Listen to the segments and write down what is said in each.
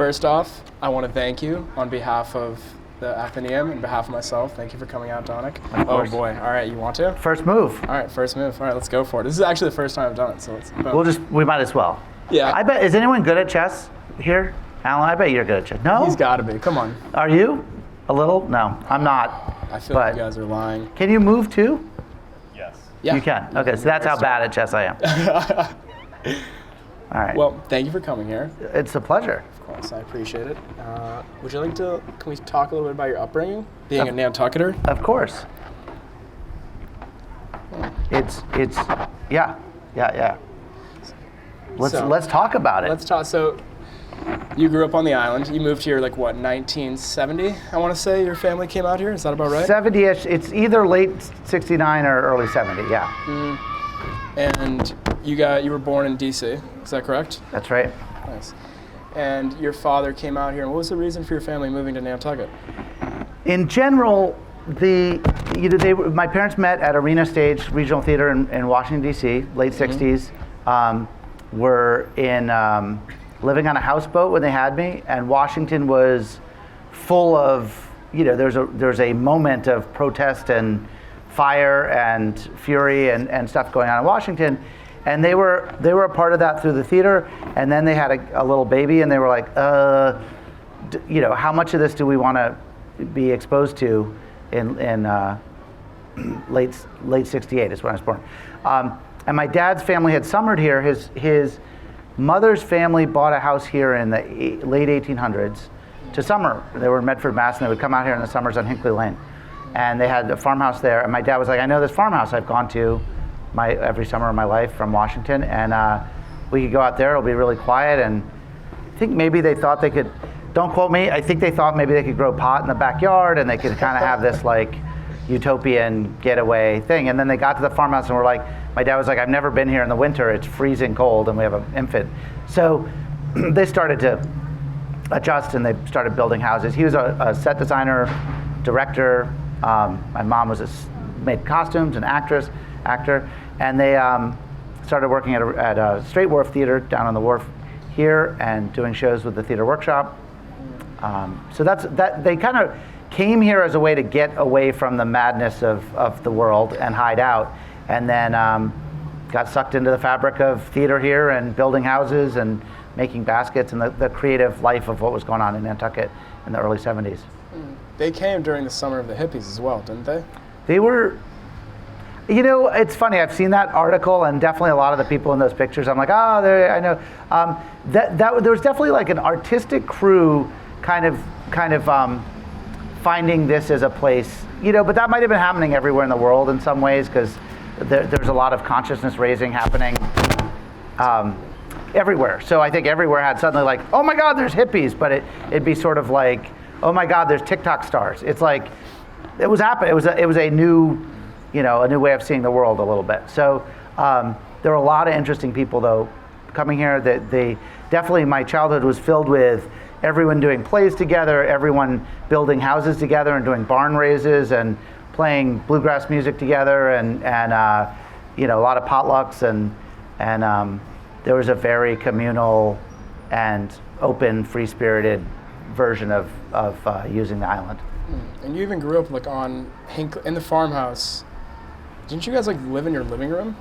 First off, I want to thank you on behalf of the Athenaeum and behalf of myself. Thank you for coming out, Donick. Oh boy. All right, you want to? First move. All right, first move. All right, let's go for it. This is actually the first time I've done it, so let's. We might as well. Yeah. I bet. Is anyone good at chess here, Alan? I bet you're good at chess. No. He's got to be. Come on. Are you? A little? No, I'm not. I feel like you guys are lying. Can you move too? Yes. Yeah. You can. Okay, so that's how bad at chess I am. All right. Well, thank you for coming here. It's a pleasure. Of course, I appreciate it. Would you like to? Can we talk a little bit about your upbringing, being a Nantucketer? Of course. It's yeah. Let's talk about it. Let's talk. So, you grew up on the island. You moved here like what, 1970? I want to say your family came out here. Is that about right? 70-ish. It's either late 69 or early 70. Yeah. And you were born in D.C. Is that correct? That's right. Nice. And your father came out here. And what was the reason for your family moving to Nantucket? In general, my parents met at Arena Stage Regional Theater in Washington D.C. late 60s. Were in living on a houseboat when they had me, and Washington was full of there's a moment of protest and fire and fury and stuff going on in Washington, and they were a part of that through the theater. And then they had a little baby, and they were like, how much of this do we want to be exposed to in late 68 is when I was born. And my dad's family had summered here. His mother's family bought a house here in the late 1800s to summer. They were in Medford, Mass, and they would come out here in the summers on Hinckley Lane. And they had a farmhouse there. And my dad was like, I know this farmhouse. I've gone to every summer of my life from Washington. And we could go out there. It'll be really quiet. And I think maybe they thought they could, don't quote me, I think they thought maybe they could grow pot in the backyard and they could kind of have this like utopian getaway thing. And then they got to the farmhouse and were like, my dad was like, I've never been here in the winter. It's freezing cold and we have an infant. So they started to adjust and they started building houses. He was a set designer, director. My mom made costumes, an actor. And they started working at a Straight Wharf Theater down on the wharf here and doing shows with the Theater Workshop. So they kind of came here as a way to get away from the madness of the world and hide out. And then got sucked into the fabric of theater here and building houses and making baskets and the creative life of what was going on in Nantucket in the early 70s. They came during the summer of the hippies as well, didn't they? They were, it's funny, I've seen that article and definitely a lot of the people in those pictures, I'm like, I know. There was definitely like an artistic crew kind of finding this as a place, but that might have been happening everywhere in the world in some ways because there's a lot of consciousness raising happening everywhere. So I think everywhere had suddenly like, oh my God, there's hippies, but it'd be sort of like, oh my God, there's TikTok stars. It's like, it was happening. It was a new, a new way of seeing the world a little bit. So there were a lot of interesting people though coming here. That they definitely, my childhood was filled with everyone doing plays together, everyone building houses together and doing barn raises and playing bluegrass music together and a lot of potlucks and there was a very communal and open, free-spirited version of using the island. And you even grew up like in the farmhouse. Didn't you guys like live in your living room?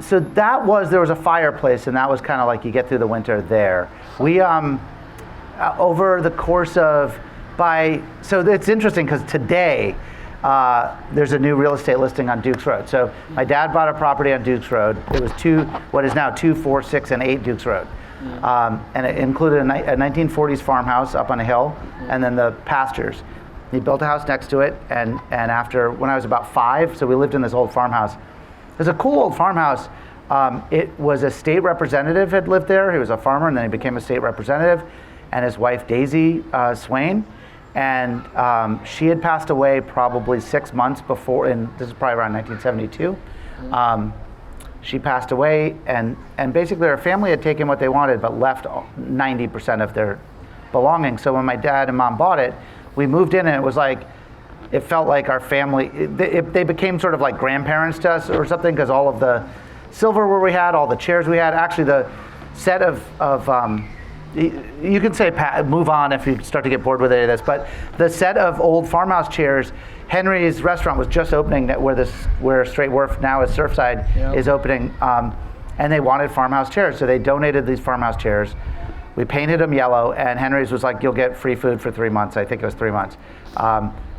So there was a fireplace and that was kind of like you get through the winter there. We over the course of so it's interesting because today there's a new real estate listing on Dukes Road. So my dad bought a property on Dukes Road. It was what is now 2, 4, 6, and 8 Dukes Road. And it included a 1940s farmhouse up on a hill and then the pastures. He built a house next to it and after, when I was about 5, so we lived in this old farmhouse. It was a cool old farmhouse. It was a state representative had lived there. He was a farmer and then he became a state representative. And his wife, Daisy Swain. And she had passed away probably 6 months before, and this is probably around 1972. She passed away, and basically her family had taken what they wanted, but left 90% of their belongings. So when my dad and mom bought it, we moved in, and it was like, it felt like our family, they became sort of like grandparents to us or something, because all of the silverware we had, all the chairs we had, actually the set of you can say move on if you start to get bored with any of this, but the set of old farmhouse chairs, Henry's restaurant was just opening where Straight Wharf now is Surfside is opening, and they wanted farmhouse chairs, so they donated these farmhouse chairs. We painted them yellow, and Henry's was like, you'll get free food for 3 months. I think it was 3 months.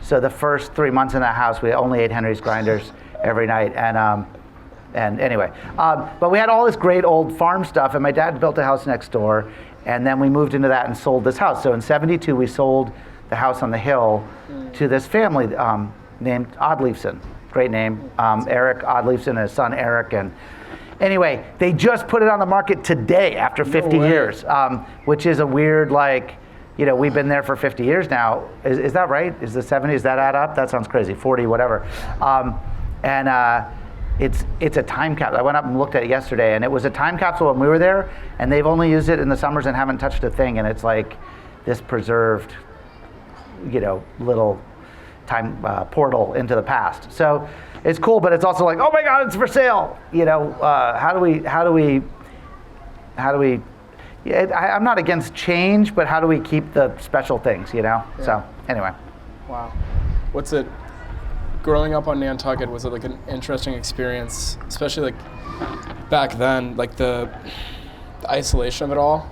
So the first 3 months in that house, we only ate Henry's grinders every night, and anyway, but we had all this great old farm stuff, and my dad built a house next door, and then we moved into that and sold this house. So in '72, we sold the house on the hill to this family named Oddleifson. Great name, Eric Oddleifson and his son Eric. And anyway, they just put it on the market today after 50 years, which is a weird, like, we've been there for 50 years now. Is that right? Is the 70s, does that add up? That sounds crazy, 40, whatever. It's a time capsule. I went up and looked at it yesterday, and it was a time capsule when we were there, and they've only used it in the summers and haven't touched a thing, and it's like this preserved, little time portal into the past. So it's cool, but it's also like, oh my God, it's for sale. How do we? I'm not against change, but how do we keep the special things? Yeah. So anyway. Wow. What's it? Growing up on Nantucket, was it like an interesting experience, especially like back then, like the isolation of it all?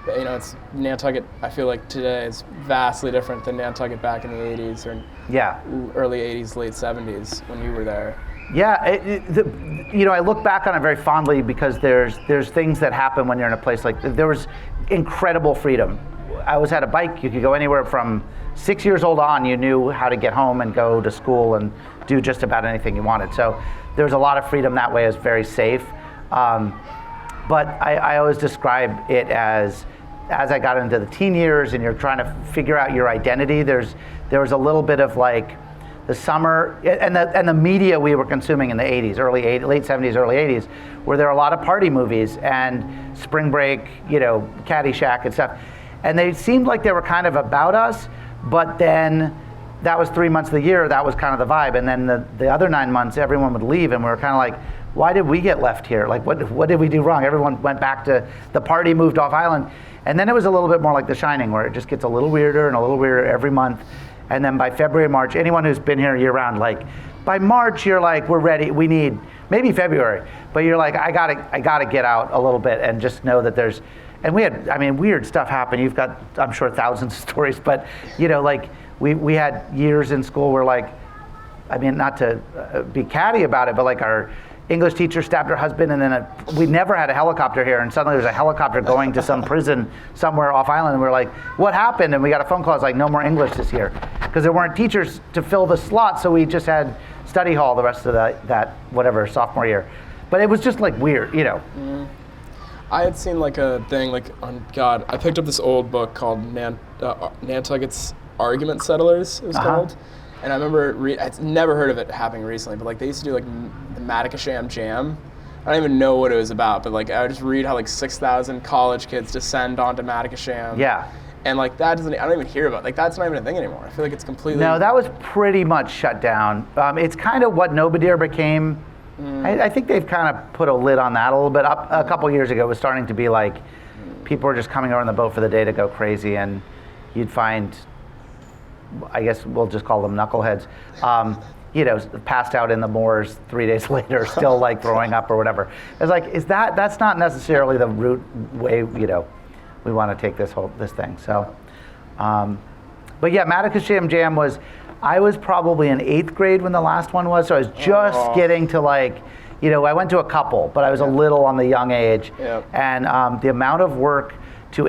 It's Nantucket, I feel like today is vastly different than Nantucket back in the 80s or early 80s, late 70s when you were there. Yeah, I look back on it very fondly because there's things that happen when you're in a place like, there was incredible freedom. I always had a bike. You could go anywhere from 6 years old on. You knew how to get home and go to school and do just about anything you wanted. So there was a lot of freedom that way. It was very safe. But I always describe it as I got into the teen years and you're trying to figure out your identity, there was a little bit of like the summer and the media we were consuming in the 80s, late 70s, early 80s, where there were a lot of party movies and Spring Break, Caddyshack and stuff. And they seemed like they were kind of about us, but then that was 3 months of the year, that was kind of the vibe. And then the other 9 months, everyone would leave, and we were kind of like, why did we get left here? Like, what did we do wrong? Everyone went back to the party, moved off island. And then it was a little bit more like The Shining, where it just gets a little weirder and a little weirder every month. And then by February, March, anyone who's been here year round, like, by March, you're like, we're ready, we need, maybe February, but you're like, I gotta get out a little bit and just know that there's, and we had, weird stuff happen. You've got, I'm sure, thousands of stories, but, like, we had years in school where, like, not to be catty about it, but like our English teacher stabbed her husband, and then we never had a helicopter here, and suddenly there's a helicopter going to some prison somewhere off island, and we're like, what happened? And we got a phone call, it's like, no more English this year, because there weren't teachers to fill the slot, so we just had study hall the rest of that whatever, sophomore year. But it was just like weird, I had seen like a thing, like, I picked up this old book called Nantucket's Argument Settlers, it was called. And I remember, I'd never heard of it happening recently, but like they used to do like the Matacasham Jam. I don't even know what it was about, but like I would just read how like 6,000 college kids descend onto Matacasham. Yeah. And like I don't even hear about it. Like that's not even a thing anymore. I feel like it's completely... No, that was pretty much shut down. It's kind of what Nobadir became. I think they've kind of put a lid on that a little bit. A couple years ago, it was starting to be like people were just coming over on the boat for the day to go crazy, and you'd find, I guess we'll just call them knuckleheads, passed out in the moors 3 days later, still like throwing up or whatever. It's like, that's not necessarily the route way, we want to take this thing. So, but yeah, Matacasham Jam I was probably in 8th grade when the last one was, so I was just getting to like, I went to a couple, but I was a little on the young age. Yep. And the amount of work to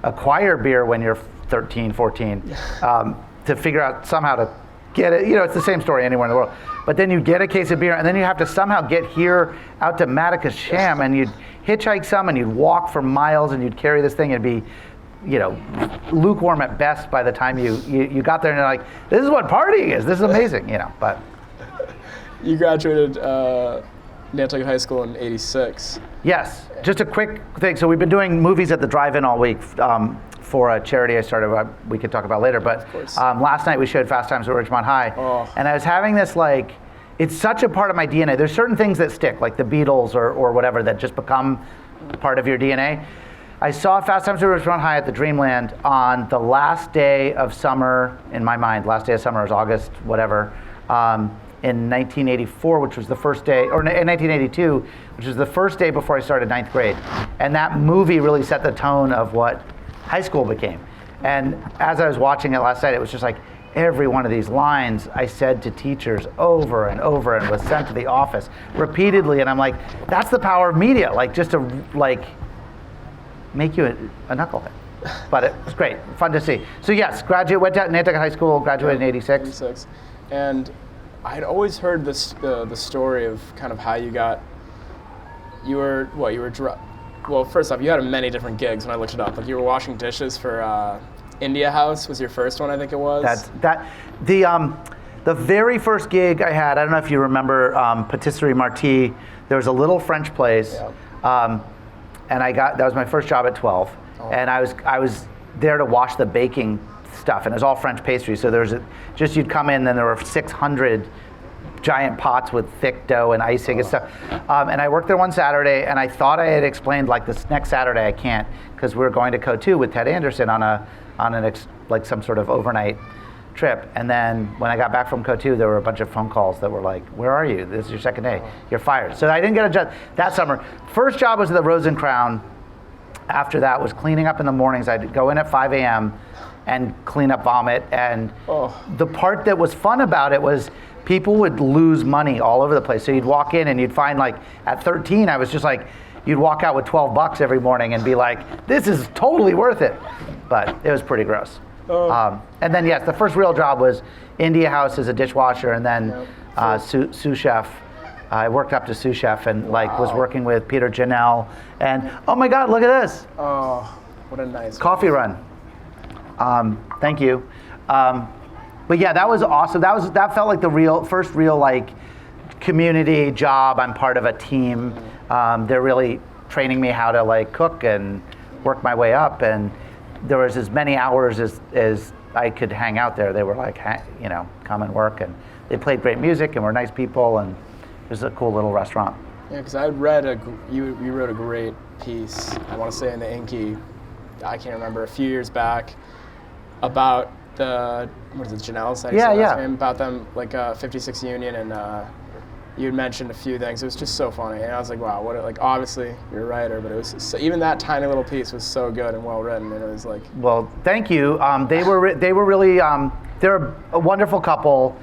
acquire beer when you're 13, 14, to figure out somehow to get it, it's the same story anywhere in the world. But then you get a case of beer, and then you have to somehow get here out to Matacasham, and you'd hitchhike some, and you'd walk for miles, and you'd carry this thing, and it'd be, lukewarm at best by the time you got there, and you're like, this is what partying is. This is amazing, But you graduated Nantucket High School in '86. Yes, just a quick thing. So we've been doing movies at the drive-in all week for a charity I started. We could talk about later, but last night we showed Fast Times at Ridgemont High, and I was having this like, it's such a part of my DNA. There's certain things that stick, like the Beatles or whatever, that just become part of your DNA. I saw Fast Times at Ridgemont High at the Dreamland on the last day of summer, in my mind. Last day of summer was August, whatever, in 1984, which was the first day, or in 1982, which was the first day before I started ninth grade. And that movie really set the tone of what high school became. And as I was watching it last night, it was just like every one of these lines I said to teachers over and over and was sent to the office repeatedly. And I'm like, that's the power of media, like just to like make you a knucklehead. But it was great, fun to see. So yes, went to Nantucket High School, graduated in 86. And I'd always heard this the story of kind of how you were well, first off, you had many different gigs when I looked it up. Like you were washing dishes for India House was your first one, I think it was. The very first gig I had, I don't know if you remember Patisserie Marty, there was a little French place. Yeah. And that was my first job at 12. Oh. And I was there to wash the baking stuff, and it was all French pastry. So you'd come in, then there were 600 giant pots with thick dough and icing and stuff. And I worked there one Saturday, and I thought I had explained, like, this next Saturday I can't, because we were going to Co2 with Ted Anderson on some sort of overnight trip. And then when I got back from Co2, there were a bunch of phone calls that were like, where are you? This is your second day. You're fired. So I didn't get a job that summer. First job was at the Rose and Crown. After that was cleaning up in the mornings. I'd go in at 5 a.m. and clean up vomit. And the part that was fun about it was people would lose money all over the place. So you'd walk in and you'd find, like, at 13, I was just like, you'd walk out with $12 every morning and be like, this is totally worth it. But it was pretty gross. And then, yes, the first real job was India House as a dishwasher, and then sous chef. I worked up to sous chef and was working with Peter Janelle. And oh my God, look at this! Oh, what a nice coffee run. Thank you. But yeah, that was awesome. That felt like the first real like community job. I'm part of a team. They're really training me how to like cook and work my way up, and there was as many hours as I could hang out there. They were like, come and work, and they played great music and were nice people, and it was a cool little restaurant. Yeah, because I read you wrote a great piece, I want to say in the Inky, I can't remember, a few years back, about Janelle's name, about them, like 56 Union, and you had mentioned a few things. It was just so funny, and I was like, wow, obviously you're a writer, but it was so, even that tiny little piece was so good and well written, and it was like. Well, thank you. They were really they're a wonderful couple,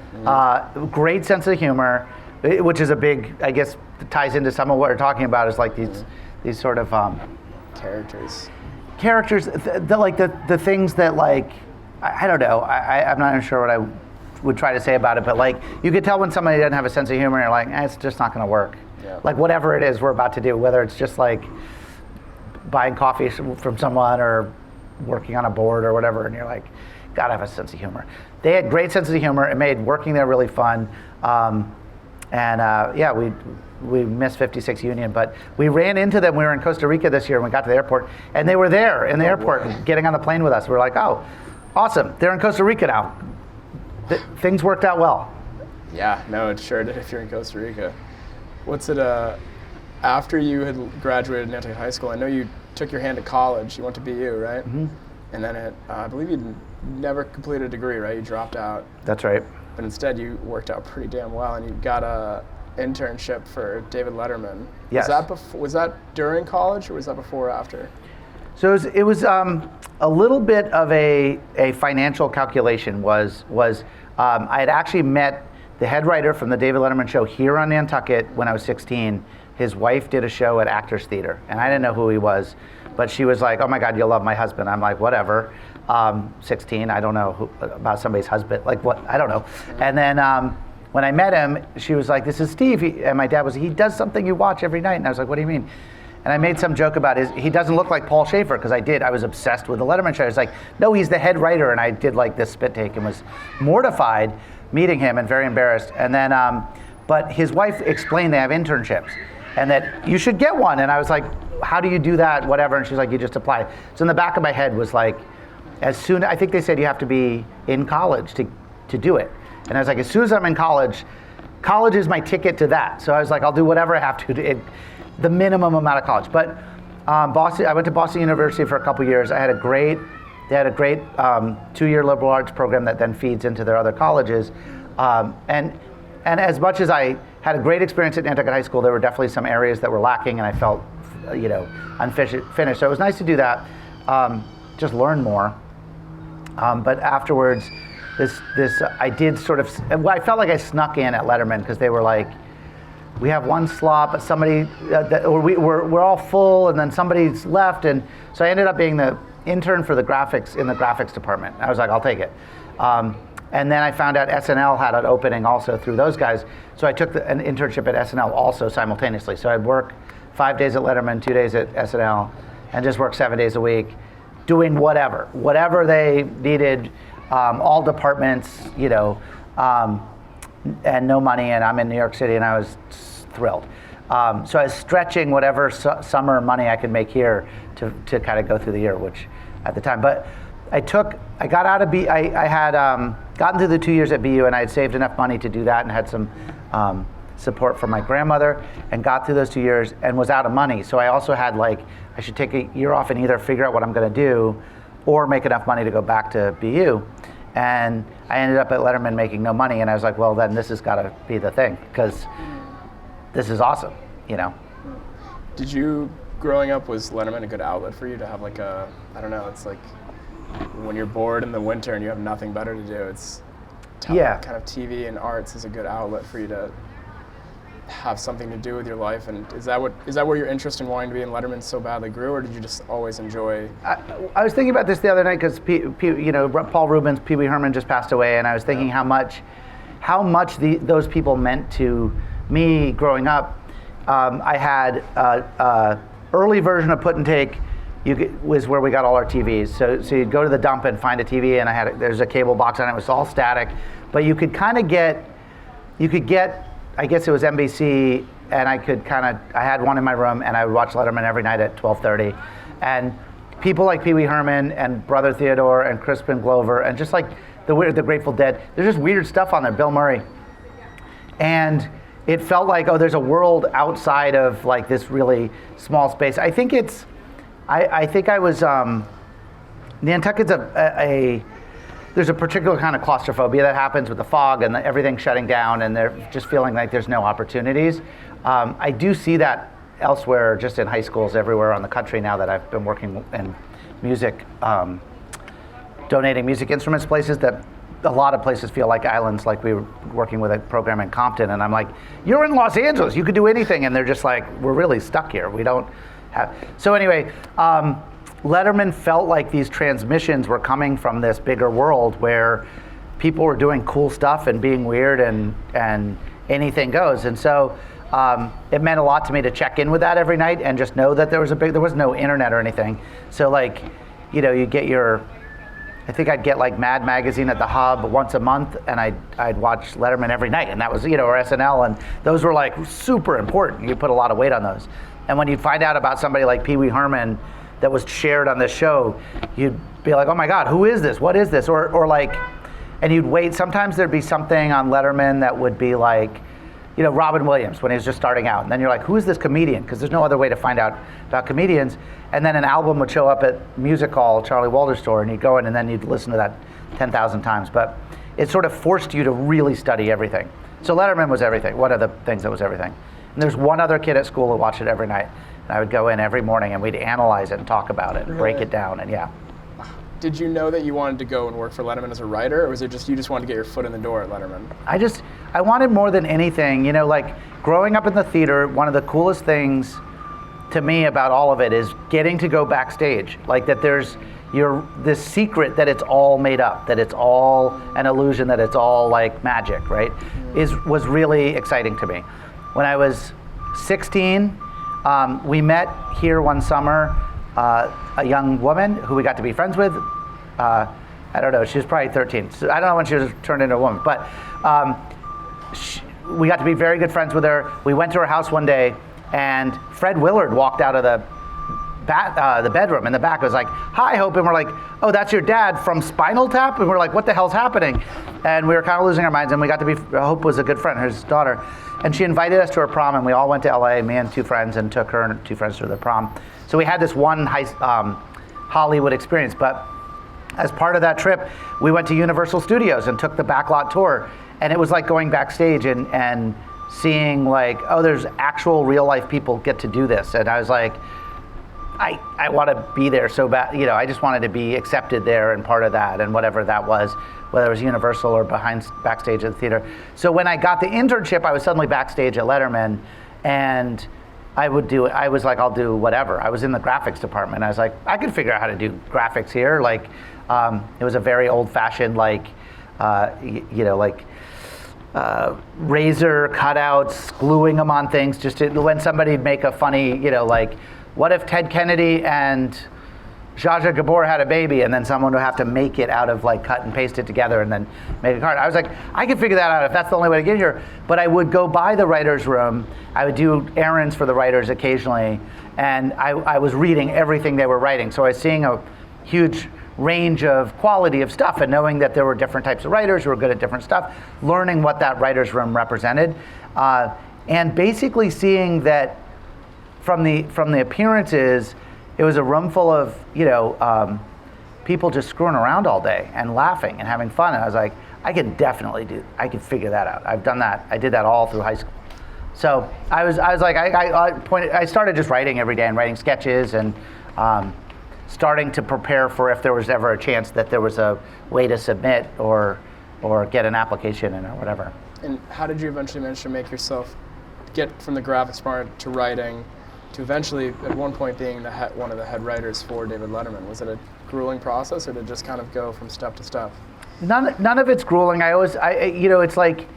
great sense of humor, which is a big, I guess, ties into some of what we're talking about, is like these sort of characters, the things that, like, I don't know, I'm not even sure what I would try to say about it, but like you could tell when somebody doesn't have a sense of humor, and you're like, it's just not going to work. Yeah. Like whatever it is we're about to do, whether it's just like buying coffee from someone or working on a board or whatever, and you're like, gotta have a sense of humor. They had great sense of humor. It made working there really fun. We missed 56 Union, but we ran into them. We were in Costa Rica this year, and we got to the airport, and they were there in the airport getting on the plane with us. We were like, oh, awesome, they're in Costa Rica now. Things worked out well. Yeah, no, it sure did if you're in Costa Rica. What's it, after you had graduated Nantucket High School, I know you took your hand to college. You went to BU, right? Mm-hmm. And then I believe you never completed a degree, right? You dropped out. That's right. But instead you worked out pretty damn well, and you got a internship for David Letterman. Yes. Was that during college, or was that before or after? So it was a little bit of a financial calculation. I had actually met the head writer from the David Letterman show here on Nantucket when I was 16. His wife did a show at Actors Theater, and I didn't know who he was, but she was like, oh my God, you'll love my husband. I'm like, whatever. 16, I don't know about somebody's husband, like what, I don't know. And then when I met him, she was like, this is Steve. And my dad was, he does something you watch every night. And I was like, what do you mean? And I made some joke about he doesn't look like Paul Schaefer, because I was obsessed with the Letterman show. I was like, no, he's the head writer. And I did like this spit take and was mortified meeting him and very embarrassed. And then, but his wife explained they have internships and that you should get one. And I was like, how do you do that, whatever? And she's like, you just apply. So in the back of my head was like, I think they said you have to be in college to do it. And I was like, as soon as I'm in college is my ticket to that. So I was like, I'll do whatever I have to, the minimum amount of college. But Boston. I went to Boston University for a couple years. They had a great 2-year liberal arts program that then feeds into their other colleges. And as much as I had a great experience at Nantucket High School, there were definitely some areas that were lacking, and I felt, unfinished. So it was nice to do that, just learn more. But afterwards, I did sort of. Well, I felt like I snuck in at Letterman because they were like, we have one slot, but somebody, we're all full, and then somebody's left, and so I ended up being the intern for the graphics in the graphics department. I was like, I'll take it. And then I found out SNL had an opening also through those guys, so I took an internship at SNL also simultaneously. So I'd work 5 days at Letterman, 2 days at SNL, and just work 7 days a week, doing whatever they needed, all departments, and no money, and I'm in New York City, and I was thrilled. So I was stretching whatever summer money I could make here to kind of go through the year, which at the time. But I got out of I had gotten through the 2 years at BU, and I had saved enough money to do that, and had some support from my grandmother, and got through those 2 years and was out of money. So I also had I should take a year off and either figure out what I'm going to do or make enough money to go back to BU. And I ended up at Letterman making no money, and I was like, well, then this has got to be the thing, because this is awesome, Did you, growing up, was Letterman a good outlet for you to have it's like when you're bored in the winter and you have nothing better to do, it's kind of TV and arts is a good outlet for you to have something to do with your life. And is that where your interest in wanting to be in Letterman so badly grew, or did you just always enjoy? I was thinking about this the other night because Paul Rubens, Pee Wee Herman just passed away, and I was thinking how much those people meant to me growing up. I had a early version of Put and Take. Was where we got all our TVs. So you'd go to the dump and find a TV, and there's a cable box on it. It was all static, but you could get. I guess it was NBC, and I had one in my room, and I would watch Letterman every night at 12:30. And people like Pee Wee Herman and Brother Theodore and Crispin Glover and just like the Grateful Dead, there's just weird stuff on there, Bill Murray. And it felt like, there's a world outside of like this really small space. I think I was, Nantucket's there's a particular kind of claustrophobia that happens with the fog and everything shutting down, and they're just feeling like there's no opportunities. I do see that elsewhere, just in high schools everywhere on the country now that I've been working in music, donating music instruments, places that a lot of places feel like islands, like we were working with a program in Compton, and I'm like, you're in Los Angeles, you could do anything, and they're just like, we're really stuck here. We don't have. So anyway, Letterman felt like these transmissions were coming from this bigger world where people were doing cool stuff and being weird and anything goes. And so it meant a lot to me to check in with that every night and just know that there was no internet or anything. So you get I think I'd get like Mad Magazine at the Hub once a month, and I'd watch Letterman every night, and that was, or SNL, and those were like super important. You put a lot of weight on those. And when you'd find out about somebody like Pee Wee Herman that was shared on this show, you'd be like, oh my God, who is this? What is this? And you'd wait. Sometimes there'd be something on Letterman that would be like, Robin Williams when he was just starting out. And then you're like, who is this comedian? Because there's no other way to find out about comedians. And then an album would show up at Music Hall, Charlie Walters store, and you'd go in and then you'd listen to that 10,000 times. But it sort of forced you to really study everything. So Letterman was everything, one of the things that was everything. And there's one other kid at school who watched it every night. And I would go in every morning and we'd analyze it and talk about it, and break it down, and yeah. Did you know that you wanted to go and work for Letterman as a writer, or was it just you just wanted to get your foot in the door at Letterman? I wanted more than anything, growing up in the theater, one of the coolest things to me about all of it is getting to go backstage. Like that there's this secret that it's all made up, that it's all an illusion, that it's all like magic, right? Was really exciting to me. When I was 16, we met here one summer, a young woman who we got to be friends with. I don't know, she was probably 13. So I don't know when she was turned into a woman, but we got to be very good friends with her. We went to her house one day, and Fred Willard walked out of the bedroom in the back. It was like, hi, Hope. And we're like, oh, that's your dad from Spinal Tap? And we're like, what the hell's happening? And we were kind of losing our minds, and we got to be, Hope was a good friend, his daughter. And she invited us to her prom, and we all went to LA, me and two friends, and took her and two friends to the prom. So we had this one Hollywood experience, but as part of that trip, we went to Universal Studios and took the backlot tour, and it was like going backstage and seeing like, oh, there's actual real life people get to do this, and I was like, I want to be there so bad, you know. I just wanted to be accepted there and part of that, and whatever that was, whether it was Universal or backstage at the theater. So when I got the internship, I was suddenly backstage at Letterman, and I was like, I'll do whatever. I was in the graphics department. I was like, I could figure out how to do graphics here. Like, it was a very old-fashioned, like, razor cutouts, gluing them on things, just when somebody'd make a funny, you know, like, what if Ted Kennedy and Zsa Zsa Gabor had a baby, and then someone would have to make it out of, like, cut and paste it together and then make a card. I was like, I can figure that out if that's the only way to get here. But I would go by the writer's room. I would do errands for the writers occasionally, and I was reading everything they were writing. So I was seeing a huge range of quality of stuff, and knowing that there were different types of writers who were good at different stuff, learning what that writer's room represented, and basically seeing that from the appearances, it was a room full of, you know, people just screwing around all day and laughing and having fun. And I was like, I could figure that out. I've done that. I did that all through high school. So I was like, I started just writing every day and writing sketches and starting to prepare for if there was ever a chance that there was a way to submit or get an application in or whatever. And how did you eventually manage to make yourself get from the graphics part to writing, to eventually, at one point, being one of the head writers for David Letterman? Was it a grueling process, or did it just kind of go from step to step? None of it's grueling. It's like,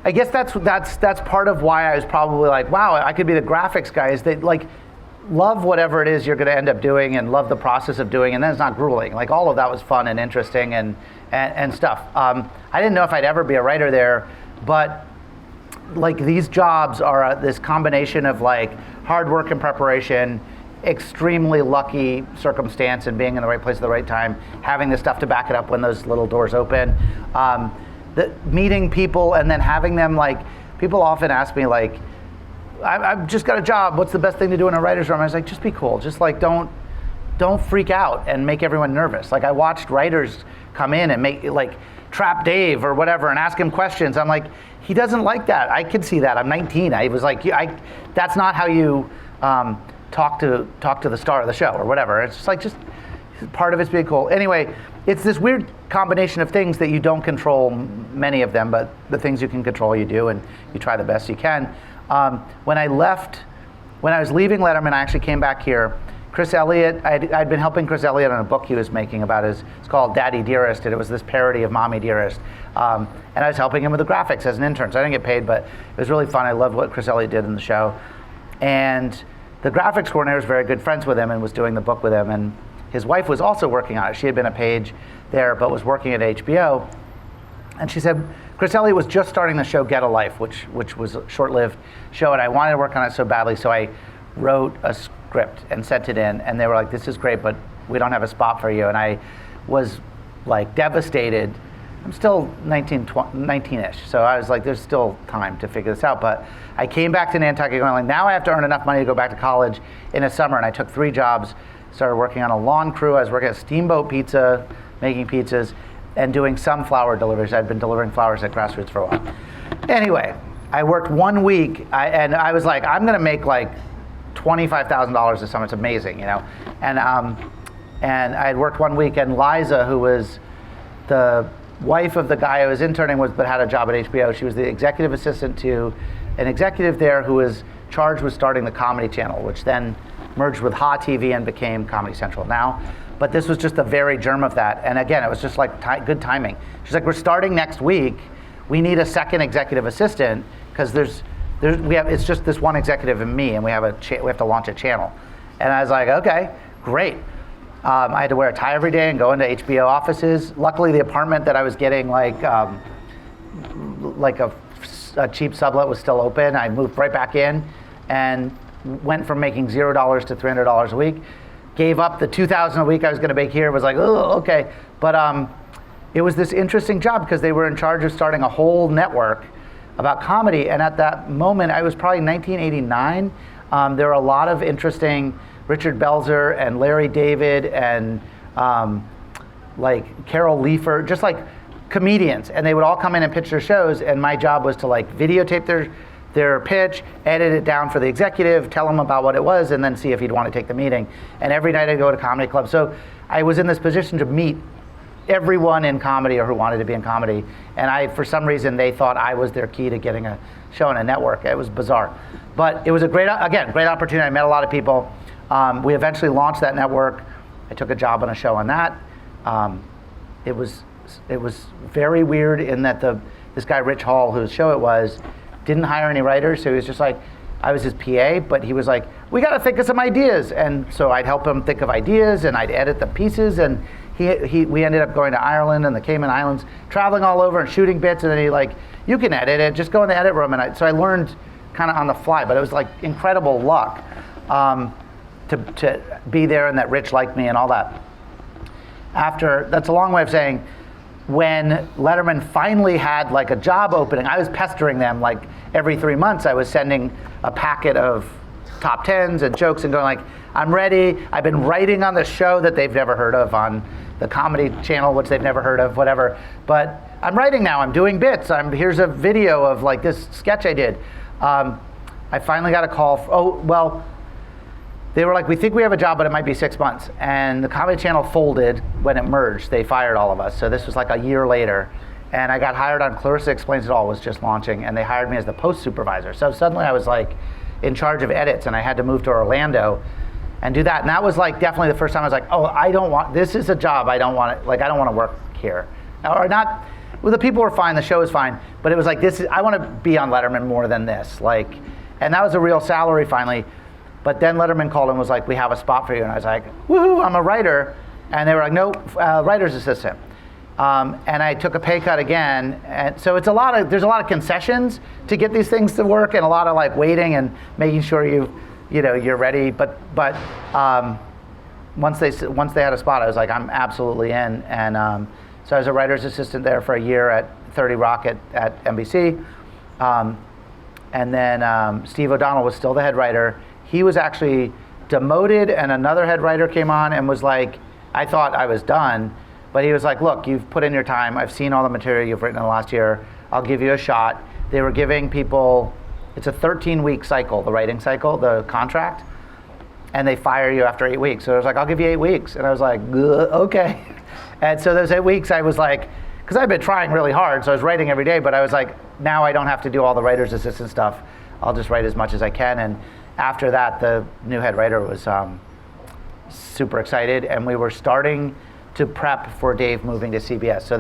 I guess that's part of why I was probably like, wow, I could be the graphics guy. Is that, like, love whatever it is you're going to end up doing, and love the process of doing, and then it's not grueling. Like, all of that was fun and interesting and stuff. I didn't know if I'd ever be a writer there, but like, these jobs are this combination of, like, hard work and preparation, extremely lucky circumstance and being in the right place at the right time, having the stuff to back it up when those little doors open, meeting people, and then having them, like, people often ask me, like, I've just got a job, what's the best thing to do in a writer's room? I was like, just be cool, just, like, don't freak out and make everyone nervous. Like, I watched writers come in and make, like, trap Dave or whatever and ask him questions. I'm like, he doesn't like that. I could see that. I'm 19. I was like, that's not how you talk to the star of the show or whatever. It's just like, part of it's being cool. Anyway, it's this weird combination of things that you don't control, many of them, but the things you can control, you do, and you try the best you can. When I was leaving Letterman, I actually came back here. Chris Elliott, I'd been helping Chris Elliott on a book he was making about it's called Daddy Dearest, and it was this parody of Mommy Dearest. And I was helping him with the graphics as an intern, so I didn't get paid, but it was really fun. I loved what Chris Elliott did in the show. And the graphics coordinator was very good friends with him and was doing the book with him, and his wife was also working on it. She had been a page there, but was working at HBO. And she said, Chris Elliott was just starting the show Get a Life, which was a short-lived show, and I wanted to work on it so badly, so I wrote a script and sent it in, and they were like, this is great, but we don't have a spot for you. And I was, like, devastated. I'm still 19-ish, so I was like, there's still time to figure this out. But I came back to Nantucket going, like, now I have to earn enough money to go back to college in a summer, and I took 3 jobs, started working on a lawn crew. I was working at Steamboat Pizza, making pizzas, and doing some flower deliveries. I'd been delivering flowers at Grassroots for a while. Anyway, I worked 1 week, and I was like, I'm gonna make like $25,000 this summer. It's amazing, you know. And I had worked 1 week, and Liza, who was the wife of the guy I was interning with but had a job at HBO, she was the executive assistant to an executive there who was charged with starting the Comedy Channel, which then merged with Ha TV and became Comedy Central now. But this was just the very germ of that. And again, it was just like good timing. She's like, we're starting next week. We need a second executive assistant because it's just this one executive and me, and we have to launch a channel. And I was like, okay, great. I had to wear a tie every day and go into HBO offices. Luckily, the apartment that I was getting, like a cheap sublet, was still open. I moved right back in and went from making $0 to $300 a week. Gave up the $2,000 a week I was going to make here. Was like, oh, okay. But it was this interesting job because they were in charge of starting a whole network about comedy. And at that moment, I was probably 1989. There were a lot of interesting Richard Belzer and Larry David and like Carol Leifer, just like comedians, and they would all come in and pitch their shows, and my job was to like videotape their pitch, edit it down for the executive, tell him about what it was, and then see if he'd want to take the meeting. And every night I'd go to comedy clubs. So I was in this position to meet everyone in comedy or who wanted to be in comedy, and for some reason they thought I was their key to getting a show on a network. It was bizarre, but it was a great opportunity. I met a lot of people. We eventually launched that network. I took a job on a show on that. It was very weird in that this guy Rich Hall, whose show it was, didn't hire any writers, so he was just like, I was his PA, but he was like, we got to think of some ideas, and so I'd help him think of ideas, and I'd edit the pieces, and we ended up going to Ireland and the Cayman Islands, traveling all over and shooting bits, and then he like, you can edit it, just go in the edit room, and so I learned kind of on the fly, but it was like incredible luck to be there and that Rich liked me and all that. That's a long way of saying, when Letterman finally had like a job opening, I was pestering them like every 3 months. I was sending a packet of top tens and jokes and going like, I'm ready. I've been writing on the show that they've never heard of, on the Comedy Channel, which they've never heard of, whatever. But I'm writing now. I'm doing bits. Here's a video of like this sketch I did. I finally got a call. They were like, we think we have a job, but it might be 6 months. And the Comedy Channel folded when it merged. They fired all of us. So this was like a year later. And I got hired on Clarissa Explains It All, was just launching. And they hired me as the post supervisor. So suddenly I was like in charge of edits, and I had to move to Orlando and do that. And that was like definitely the first time I was like, this is a job. I don't want to work here. Or not, well, the people were fine. The show was fine. But it was like, I want to be on Letterman more than this. And that was a real salary finally. But then Letterman called and was like, we have a spot for you. And I was like, woohoo, I'm a writer. And they were like, no, writer's assistant. And I took a pay cut again. And so there's a lot of concessions to get these things to work, and a lot of like waiting and making sure you're ready. But once they had a spot, I was like, I'm absolutely in. And so I was a writer's assistant there for a year at 30 Rock at NBC. And then Steve O'Donnell was still the head writer. He was actually demoted, and another head writer came on and was like, I thought I was done, but he was like, look, you've put in your time. I've seen all the material you've written in the last year. I'll give you a shot. They were giving people, it's a 13-week cycle, the writing cycle, the contract, and they fire you after 8 weeks. So I was like, I'll give you 8 weeks. And I was like, okay. And so those 8 weeks, I was like, because I've been trying really hard, so I was writing every day, but I was like, now I don't have to do all the writer's assistant stuff. I'll just write as much as I can. And after that, the new head writer was super excited, and we were starting to prep for Dave moving to CBS. So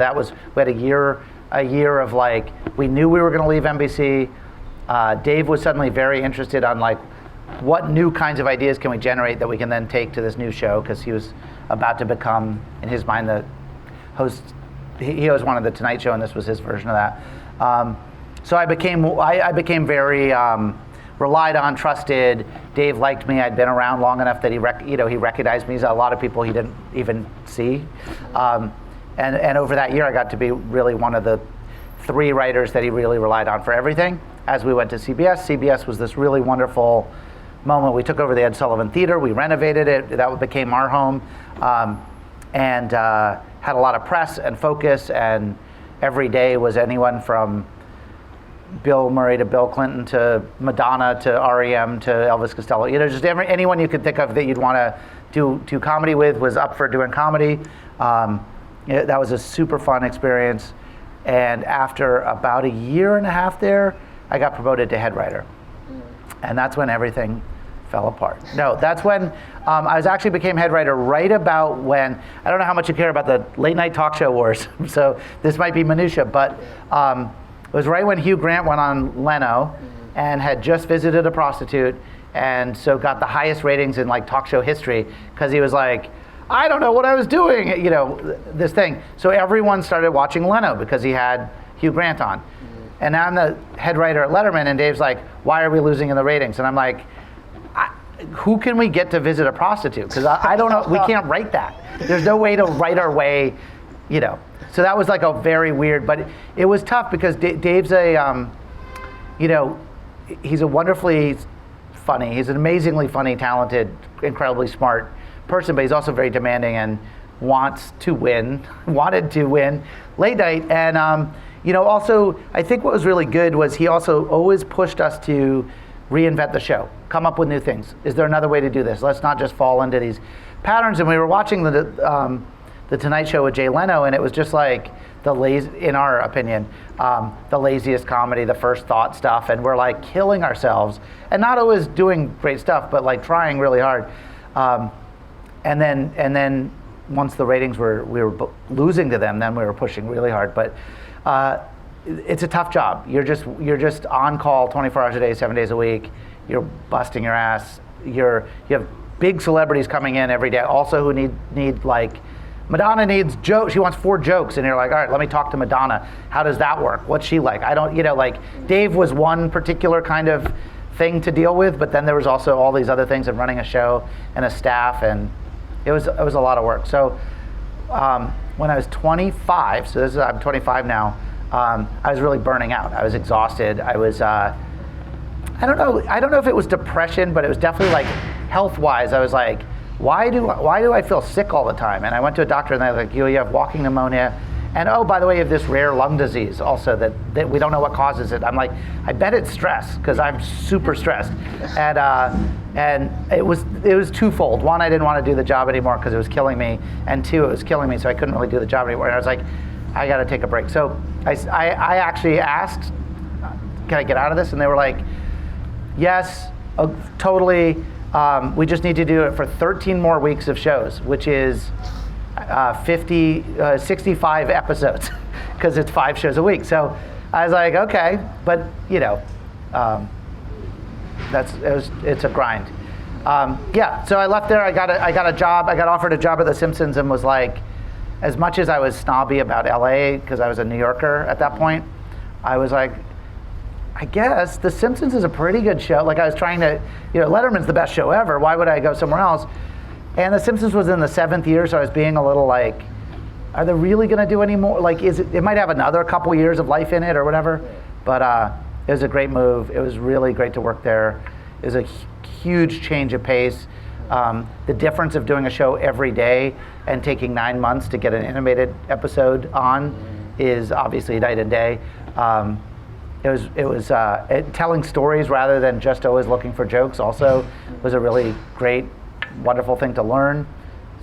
we had a year of like, we knew we were going to leave NBC. Dave was suddenly very interested on like, what new kinds of ideas can we generate that we can then take to this new show, because he was about to become, in his mind, the host. He always wanted the Tonight Show, and this was his version of that. So I became very relied on, trusted. Dave liked me. I'd been around long enough that he recognized me. A lot of people he didn't even see. And over that year, I got to be really one of the 3 writers that he really relied on for everything. As we went to CBS, CBS was this really wonderful moment. We took over the Ed Sullivan Theater. We renovated it. That became our home. And had a lot of press and focus. And every day was anyone from Bill Murray to Bill Clinton to Madonna to REM to Elvis Costello. Just anyone you could think of that you'd want to do comedy with was up for doing comedy. That was a super fun experience. And after about a year and a half there, I got promoted to head writer. And that's when everything fell apart. No, that's when I actually became head writer right about when, I don't know how much you care about the late night talk show wars, so this might be minutia, but it was right when Hugh Grant went on Leno and had just visited a prostitute, and so got the highest ratings in like talk show history, because he was like, I don't know what I was doing, this thing. So everyone started watching Leno because he had Hugh Grant on. And now I'm the head writer at Letterman, and Dave's like, why are we losing in the ratings? And I'm like, who can we get to visit a prostitute? Because I don't know, we can't write that. There's no way to write our way, So that was like a very weird, but it was tough because Dave's he's a wonderfully funny. He's an amazingly funny, talented, incredibly smart person, but he's also very demanding and wanted to win late night. And also, I think what was really good was he also always pushed us to reinvent the show, come up with new things. Is there another way to do this? Let's not just fall into these patterns. And we were watching the Tonight Show with Jay Leno, and it was just like in our opinion, the laziest comedy, the first thought stuff, and we're like killing ourselves, and not always doing great stuff, but like trying really hard. And then once the ratings we were losing to them, then we were pushing really hard. But it's a tough job. You're just on call 24 hours a day, 7 days a week. You're busting your ass. You have big celebrities coming in every day, also who need like. Madonna needs jokes. She wants 4 jokes, and you're like, all right, let me talk to Madonna. How does that work? What's she like? I don't, like Dave was one particular kind of thing to deal with, but then there was also all these other things of running a show and a staff, and it was a lot of work. So when I was 25, I'm 25 now, I was really burning out. I was exhausted. I was, I don't know if it was depression, but it was definitely like health-wise. I was like, why do I feel sick all the time? And I went to a doctor, and they were like, you have walking pneumonia, and oh, by the way, you have this rare lung disease also that we don't know what causes it. I'm like, I bet it's stress, because I'm super stressed. And it was twofold. One, I didn't want to do the job anymore because it was killing me, and 2, it was killing me, so I couldn't really do the job anymore. And I was like, I got to take a break. So I actually asked, can I get out of this? And they were like, yes, totally. We just need to do it for 13 more weeks of shows, which is 65 episodes, because it's 5 shows a week. So I was like, okay, but it's a grind. So I left there. I got a job. I got offered a job at The Simpsons, and was like, as much as I was snobby about LA because I was a New Yorker at that point, I was like, I guess The Simpsons is a pretty good show. Like, I was trying to, Letterman's the best show ever. Why would I go somewhere else? And The Simpsons was in the 7th year, so I was being a little like, are they really going to do any more? Like, it might have another couple years of life in it or whatever. But it was a great move. It was really great to work there. It was a huge change of pace. The difference of doing a show every day and taking 9 months to get an animated episode on is obviously night and day. It was telling stories rather than just always looking for jokes also was a really great, wonderful thing to learn.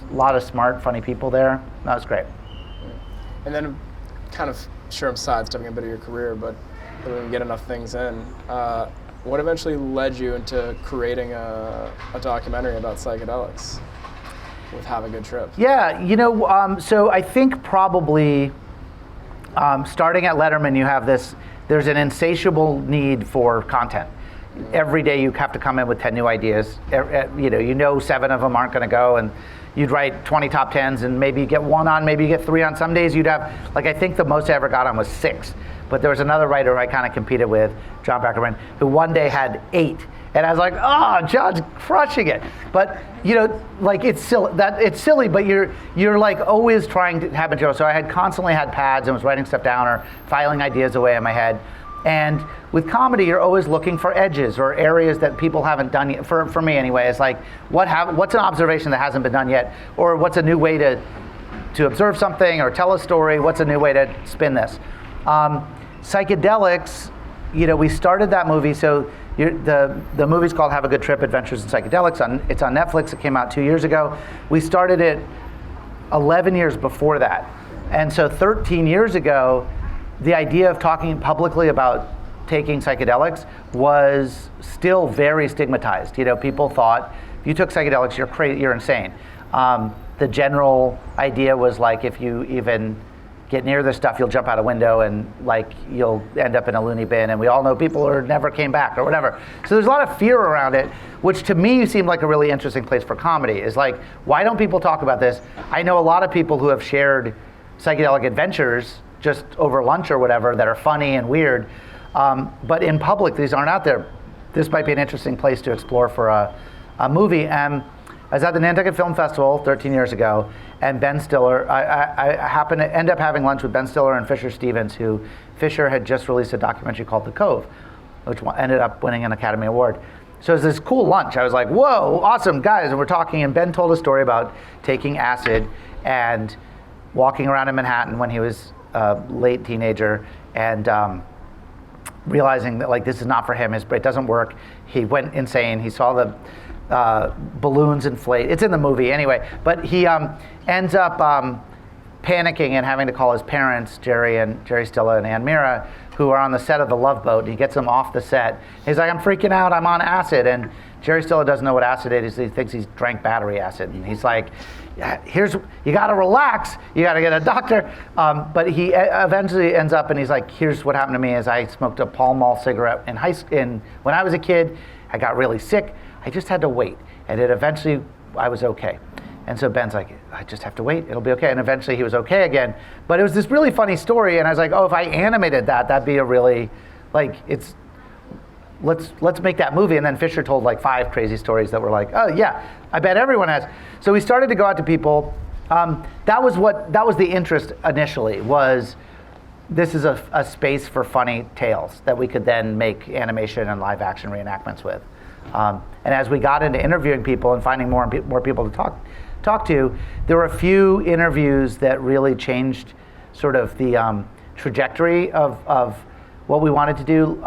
A lot of smart, funny people there. That was great. And then kind of, sure, I'm sidestepping a bit of your career, but we didn't get enough things in. What eventually led you into creating a documentary about psychedelics with Have a Good Trip? Yeah, so I think probably starting at Letterman, you have there's an insatiable need for content. Every day you have to come in with 10 new ideas. 7 of them aren't going to go, and you'd write 20 top 10s, and maybe you get 1 on, maybe you get 3 on. Some days you'd have, like, I think the most I ever got on was 6. But there was another writer I kind of competed with, John Beckerman, who one day had 8. And I was like, oh, John's crushing it. But, it's silly, but you're like always trying to have material. So I had constantly had pads and was writing stuff down or filing ideas away in my head. And with comedy, you're always looking for edges or areas that people haven't done yet. For me anyway, it's like, what's an observation that hasn't been done yet? Or what's a new way to observe something or tell a story? What's a new way to spin this? Psychedelics, we started that movie. So the movie's called Have a Good Trip, Adventures in Psychedelics. It's on Netflix. It came out 2 years ago. We started it 11 years before that. And so 13 years ago, the idea of talking publicly about taking psychedelics was still very stigmatized. People thought, if you took psychedelics, you're crazy, you're insane. The general idea was like, if you even get near this stuff, you'll jump out a window and you'll end up in a loony bin, and we all know people who never came back or whatever. So there's a lot of fear around it, which to me seemed like a really interesting place for comedy. Is like, why don't people talk about this? I know a lot of people who have shared psychedelic adventures just over lunch or whatever that are funny and weird, but in public these aren't out there. This might be an interesting place to explore for a movie. And I was at the Nantucket Film Festival 13 years ago, and Ben Stiller, I happened to end up having lunch with Ben Stiller and Fisher Stevens, who Fisher had just released a documentary called The Cove, which ended up winning an Academy Award. So it was this cool lunch. I was like, whoa, awesome, guys. And we're talking, and Ben told a story about taking acid and walking around in Manhattan when he was a late teenager and realizing that like this is not for him. It doesn't work. He went insane. He saw the balloons inflate. It's in the movie anyway. But he ends up panicking and having to call his parents, Jerry Stilla and Ann Mira, who are on the set of The Love Boat. And he gets them off the set. He's like, I'm freaking out. I'm on acid. And Jerry Stilla doesn't know what acid is. He thinks he's drank battery acid. And he's like, you got to relax. You got to get a doctor. But he eventually ends up, and he's like, here's what happened to me is I smoked a Pall Mall cigarette when I was a kid. I got really sick. I just had to wait. And eventually I was okay. And so Ben's like, I just have to wait. It'll be okay. And eventually he was okay again. But it was this really funny story. And I was like, oh, if I animated that, that'd be a really, like, let's make that movie. And then Fisher told like 5 crazy stories that were like, oh yeah, I bet everyone has. So we started to go out to people. That was the interest initially, was this is a space for funny tales that we could then make animation and live action reenactments with. And as we got into interviewing people and finding more people to talk to, there were a few interviews that really changed sort of the trajectory of what we wanted to do,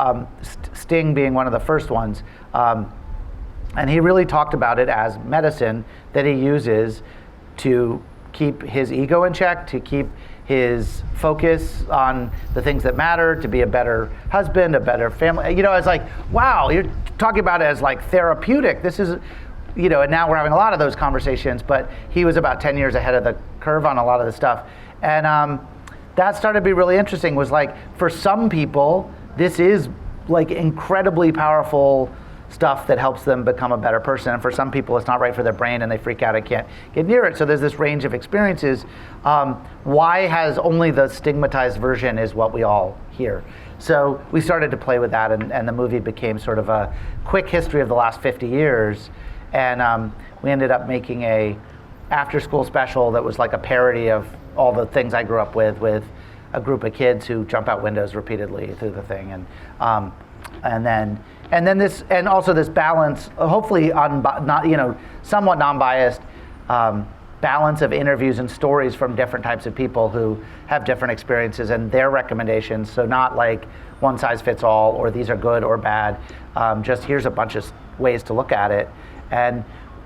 Sting being one of the first ones. And he really talked about it as medicine that he uses to keep his ego in check, to keep his focus on the things that matter, to be a better husband, a better family. You know, it's like, wow, you're talking about it as like therapeutic. This is, you know, and now we're having a lot of those conversations, but he was about 10 years ahead of the curve on a lot of the stuff. And that started to be really interesting, was like, for some people, this is like incredibly powerful stuff that helps them become a better person. And for some people, it's not right for their brain and they freak out and can't get near it. So there's this range of experiences. Why has only the stigmatized version is what we all hear? So we started to play with that, and the movie became sort of a quick history of the last 50 years. And we ended up making a after-school special that was like a parody of all the things I grew up with a group of kids who jump out windows repeatedly through the thing. And then this, and also this balance, hopefully somewhat non-biased balance of interviews and stories from different types of people who have different experiences and their recommendations. So not like one size fits all, or these are good or bad. Just here's a bunch of ways to look at it. And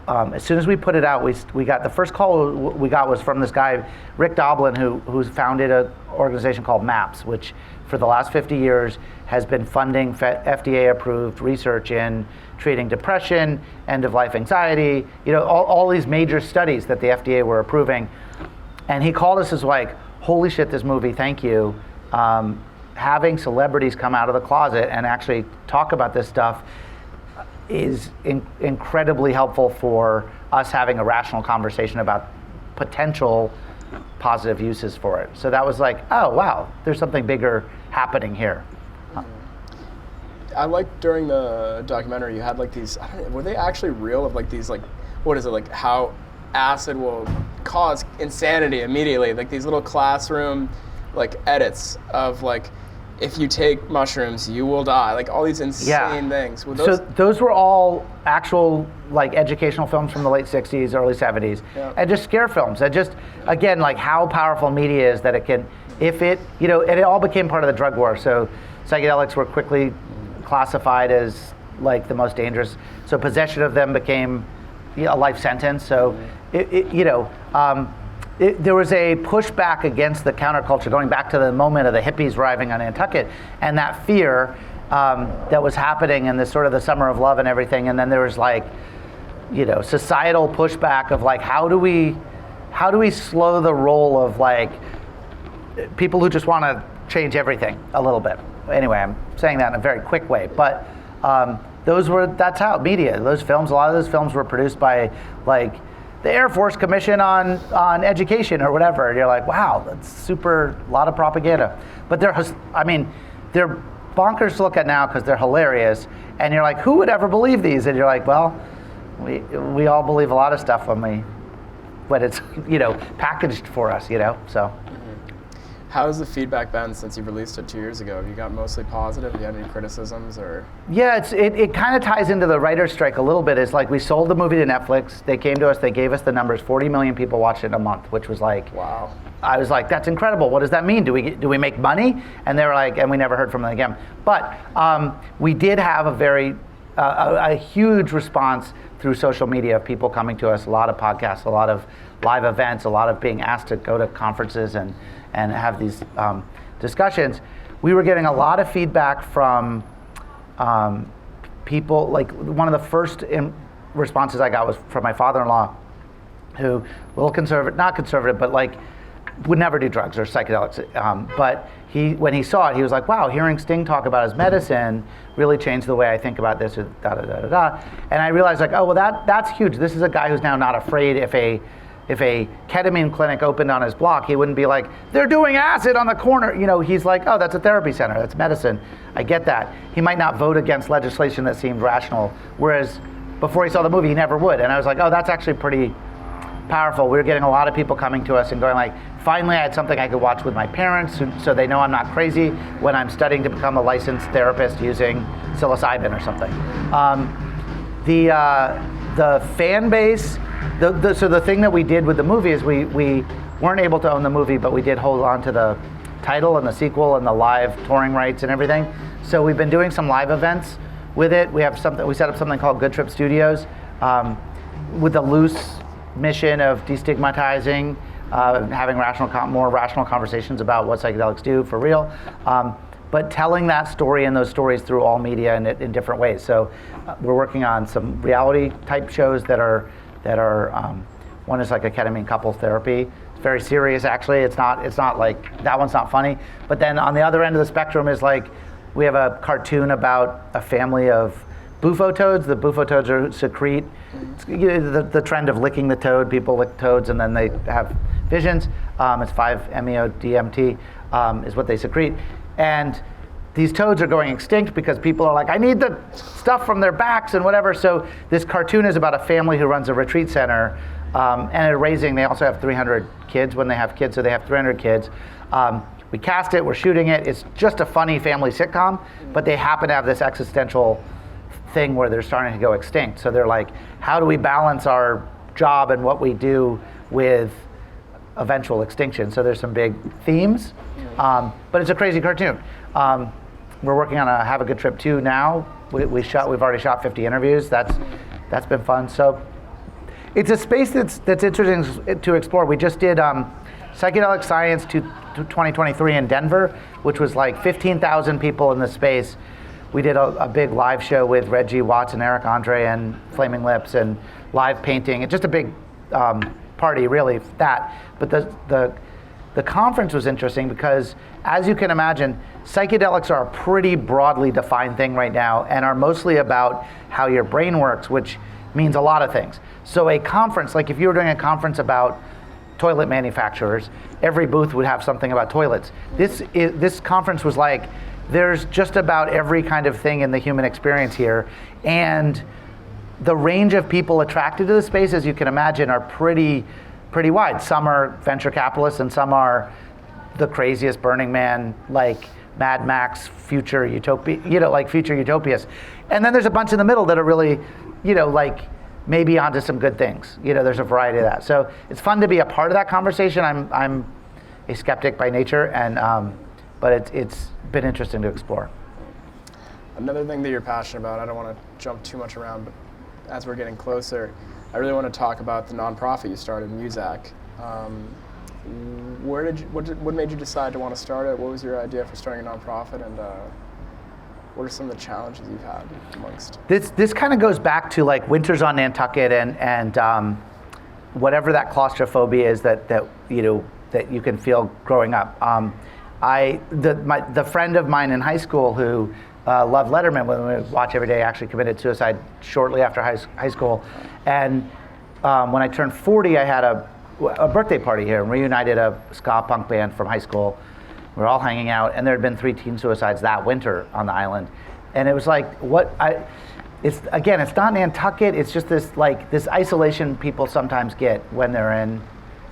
as soon as we put it out, we got the first call we got was from this guy, Rick Doblin, who's founded an organization called MAPS, which for the last 50 years has been funding FDA-approved research in treating depression, end-of-life anxiety, you know, all these major studies that the FDA were approving. And he called us as like, holy shit, this movie, thank you. Having celebrities come out of the closet and actually talk about this stuff is incredibly helpful for us having a rational conversation about potential positive uses for it. So that was like, oh wow, there's something bigger happening here. I liked during the documentary you had like these, I don't know, were they actually real, of like these like, what is it, like how acid will cause insanity immediately, like these little classroom like edits of like, if you take mushrooms, you will die. Like all these insane things. So those were all actual like educational films from the late 60s, early 70s, and just scare films. And just, again, like how powerful media is that it can, if it, you know, and it all became part of the drug war. So psychedelics were quickly classified as like the most dangerous. So possession of them became a life sentence. So, there was a pushback against the counterculture, going back to the moment of the hippies arriving on Nantucket, and that fear that was happening in this sort of the summer of love and everything. And then there was like, you know, societal pushback of like, how do we slow the roll of like people who just want to change everything a little bit. Anyway, I'm saying that in a very quick way, but that's how media, those films, a lot of those films were produced by like the Air Force Commission on Education or whatever. And you're like, wow, that's super, a lot of propaganda. But they're bonkers to look at now because they're hilarious. And you're like, who would ever believe these? And you're like, well, we all believe a lot of stuff when it's, you know, packaged for us, you know, so. How's the feedback been since you released it 2 years ago? Have you got mostly positive? Have you had any criticisms or? Yeah, it kind of ties into the writer's strike a little bit. It's like we sold the movie to Netflix. They came to us, they gave us the numbers, 40 million people watched it in a month, which was like, wow. I was like, that's incredible. What does that mean? Do we make money? And they were like, and we never heard from them again. But we did have a huge response through social media of people coming to us, a lot of podcasts, a lot of live events, a lot of being asked to go to conferences and have these discussions. We were getting a lot of feedback from people. Like one of the first responses I got was from my father-in-law, who a little conservative, not conservative, but like would never do drugs or psychedelics. But when he saw it, he was like, wow, hearing Sting talk about his medicine really changed the way I think about this, da da da da da. And I realized like, oh, well, that's huge. This is a guy who's now not afraid if a ketamine clinic opened on his block, he wouldn't be like, they're doing acid on the corner. You know, he's like, oh, that's a therapy center, that's medicine. I get that. He might not vote against legislation that seemed rational, whereas before he saw the movie, he never would. And I was like, oh, that's actually pretty powerful. We were getting a lot of people coming to us and going like, finally I had something I could watch with my parents so they know I'm not crazy when I'm studying to become a licensed therapist using psilocybin or something. The fan base, so the thing that we did with the movie is we weren't able to own the movie, but we did hold on to the title and the sequel and the live touring rights and everything. So we've been doing some live events with it. We set up something called Good Trip Studios with the loose mission of destigmatizing, having more rational conversations about what psychedelics do for real, but telling that story and those stories through all media in different ways. So we're working on some reality type shows that are one is like a ketamine couple therapy. It's very serious actually. It's not like, that one's not funny. But then on the other end of the spectrum is like, we have a cartoon about a family of bufo toads. The bufo toads secrete, the trend of licking the toad. People lick toads and then they have visions. It's 5-MeO-DMT is what they secrete. And these toads are going extinct because people are like, I need the stuff from their backs and whatever. So this cartoon is about a family who runs a retreat center and they also have 300 kids when they have kids, so they have 300 kids. We cast it, we're shooting it. It's just a funny family sitcom, but they happen to have this existential thing where they're starting to go extinct. So they're like, how do we balance our job and what we do with eventual extinction? So there's some big themes, but it's a crazy cartoon. We're working on a Have a Good Trip 2 now. We've already shot 50 interviews. That's been fun. So it's a space that's interesting to explore. We just did Psychedelic Science 2023 in Denver, which was like 15,000 people in the space. We did a big live show with Reggie Watts and Eric Andre and Flaming Lips and live painting. It's just a big party, really, that. But the conference was interesting because, as you can imagine, psychedelics are a pretty broadly defined thing right now and are mostly about how your brain works, which means a lot of things. So a conference, like if you were doing a conference about toilet manufacturers, every booth would have something about toilets. This conference was like, there's just about every kind of thing in the human experience here, and the range of people attracted to the space, as you can imagine, are pretty wide. Some are venture capitalists, and some are the craziest Burning Man, like Mad Max, future utopia, like future utopias. And then there's a bunch in the middle that are really, like maybe onto some good things. There's a variety of that. So it's fun to be a part of that conversation. I'm a skeptic by nature, and but it's been interesting to explore. Another thing that you're passionate about, I don't want to jump too much around, but as we're getting closer, I really want to talk about the nonprofit you started, Muzak. What made you decide to want to start it? What was your idea for starting a nonprofit, and what are some of the challenges you've had amongst? This kind of goes back to like winters on Nantucket and whatever that claustrophobia is that you can feel growing up. The friend of mine in high school who loved Letterman, when we would watch every day, actually committed suicide shortly after high school. And when I turned 40, I had a birthday party here and reunited a ska punk band from high school. We were all hanging out, and there had been 3 teen suicides that winter on the island. And it was like, it's not Nantucket, it's just this isolation people sometimes get when they're in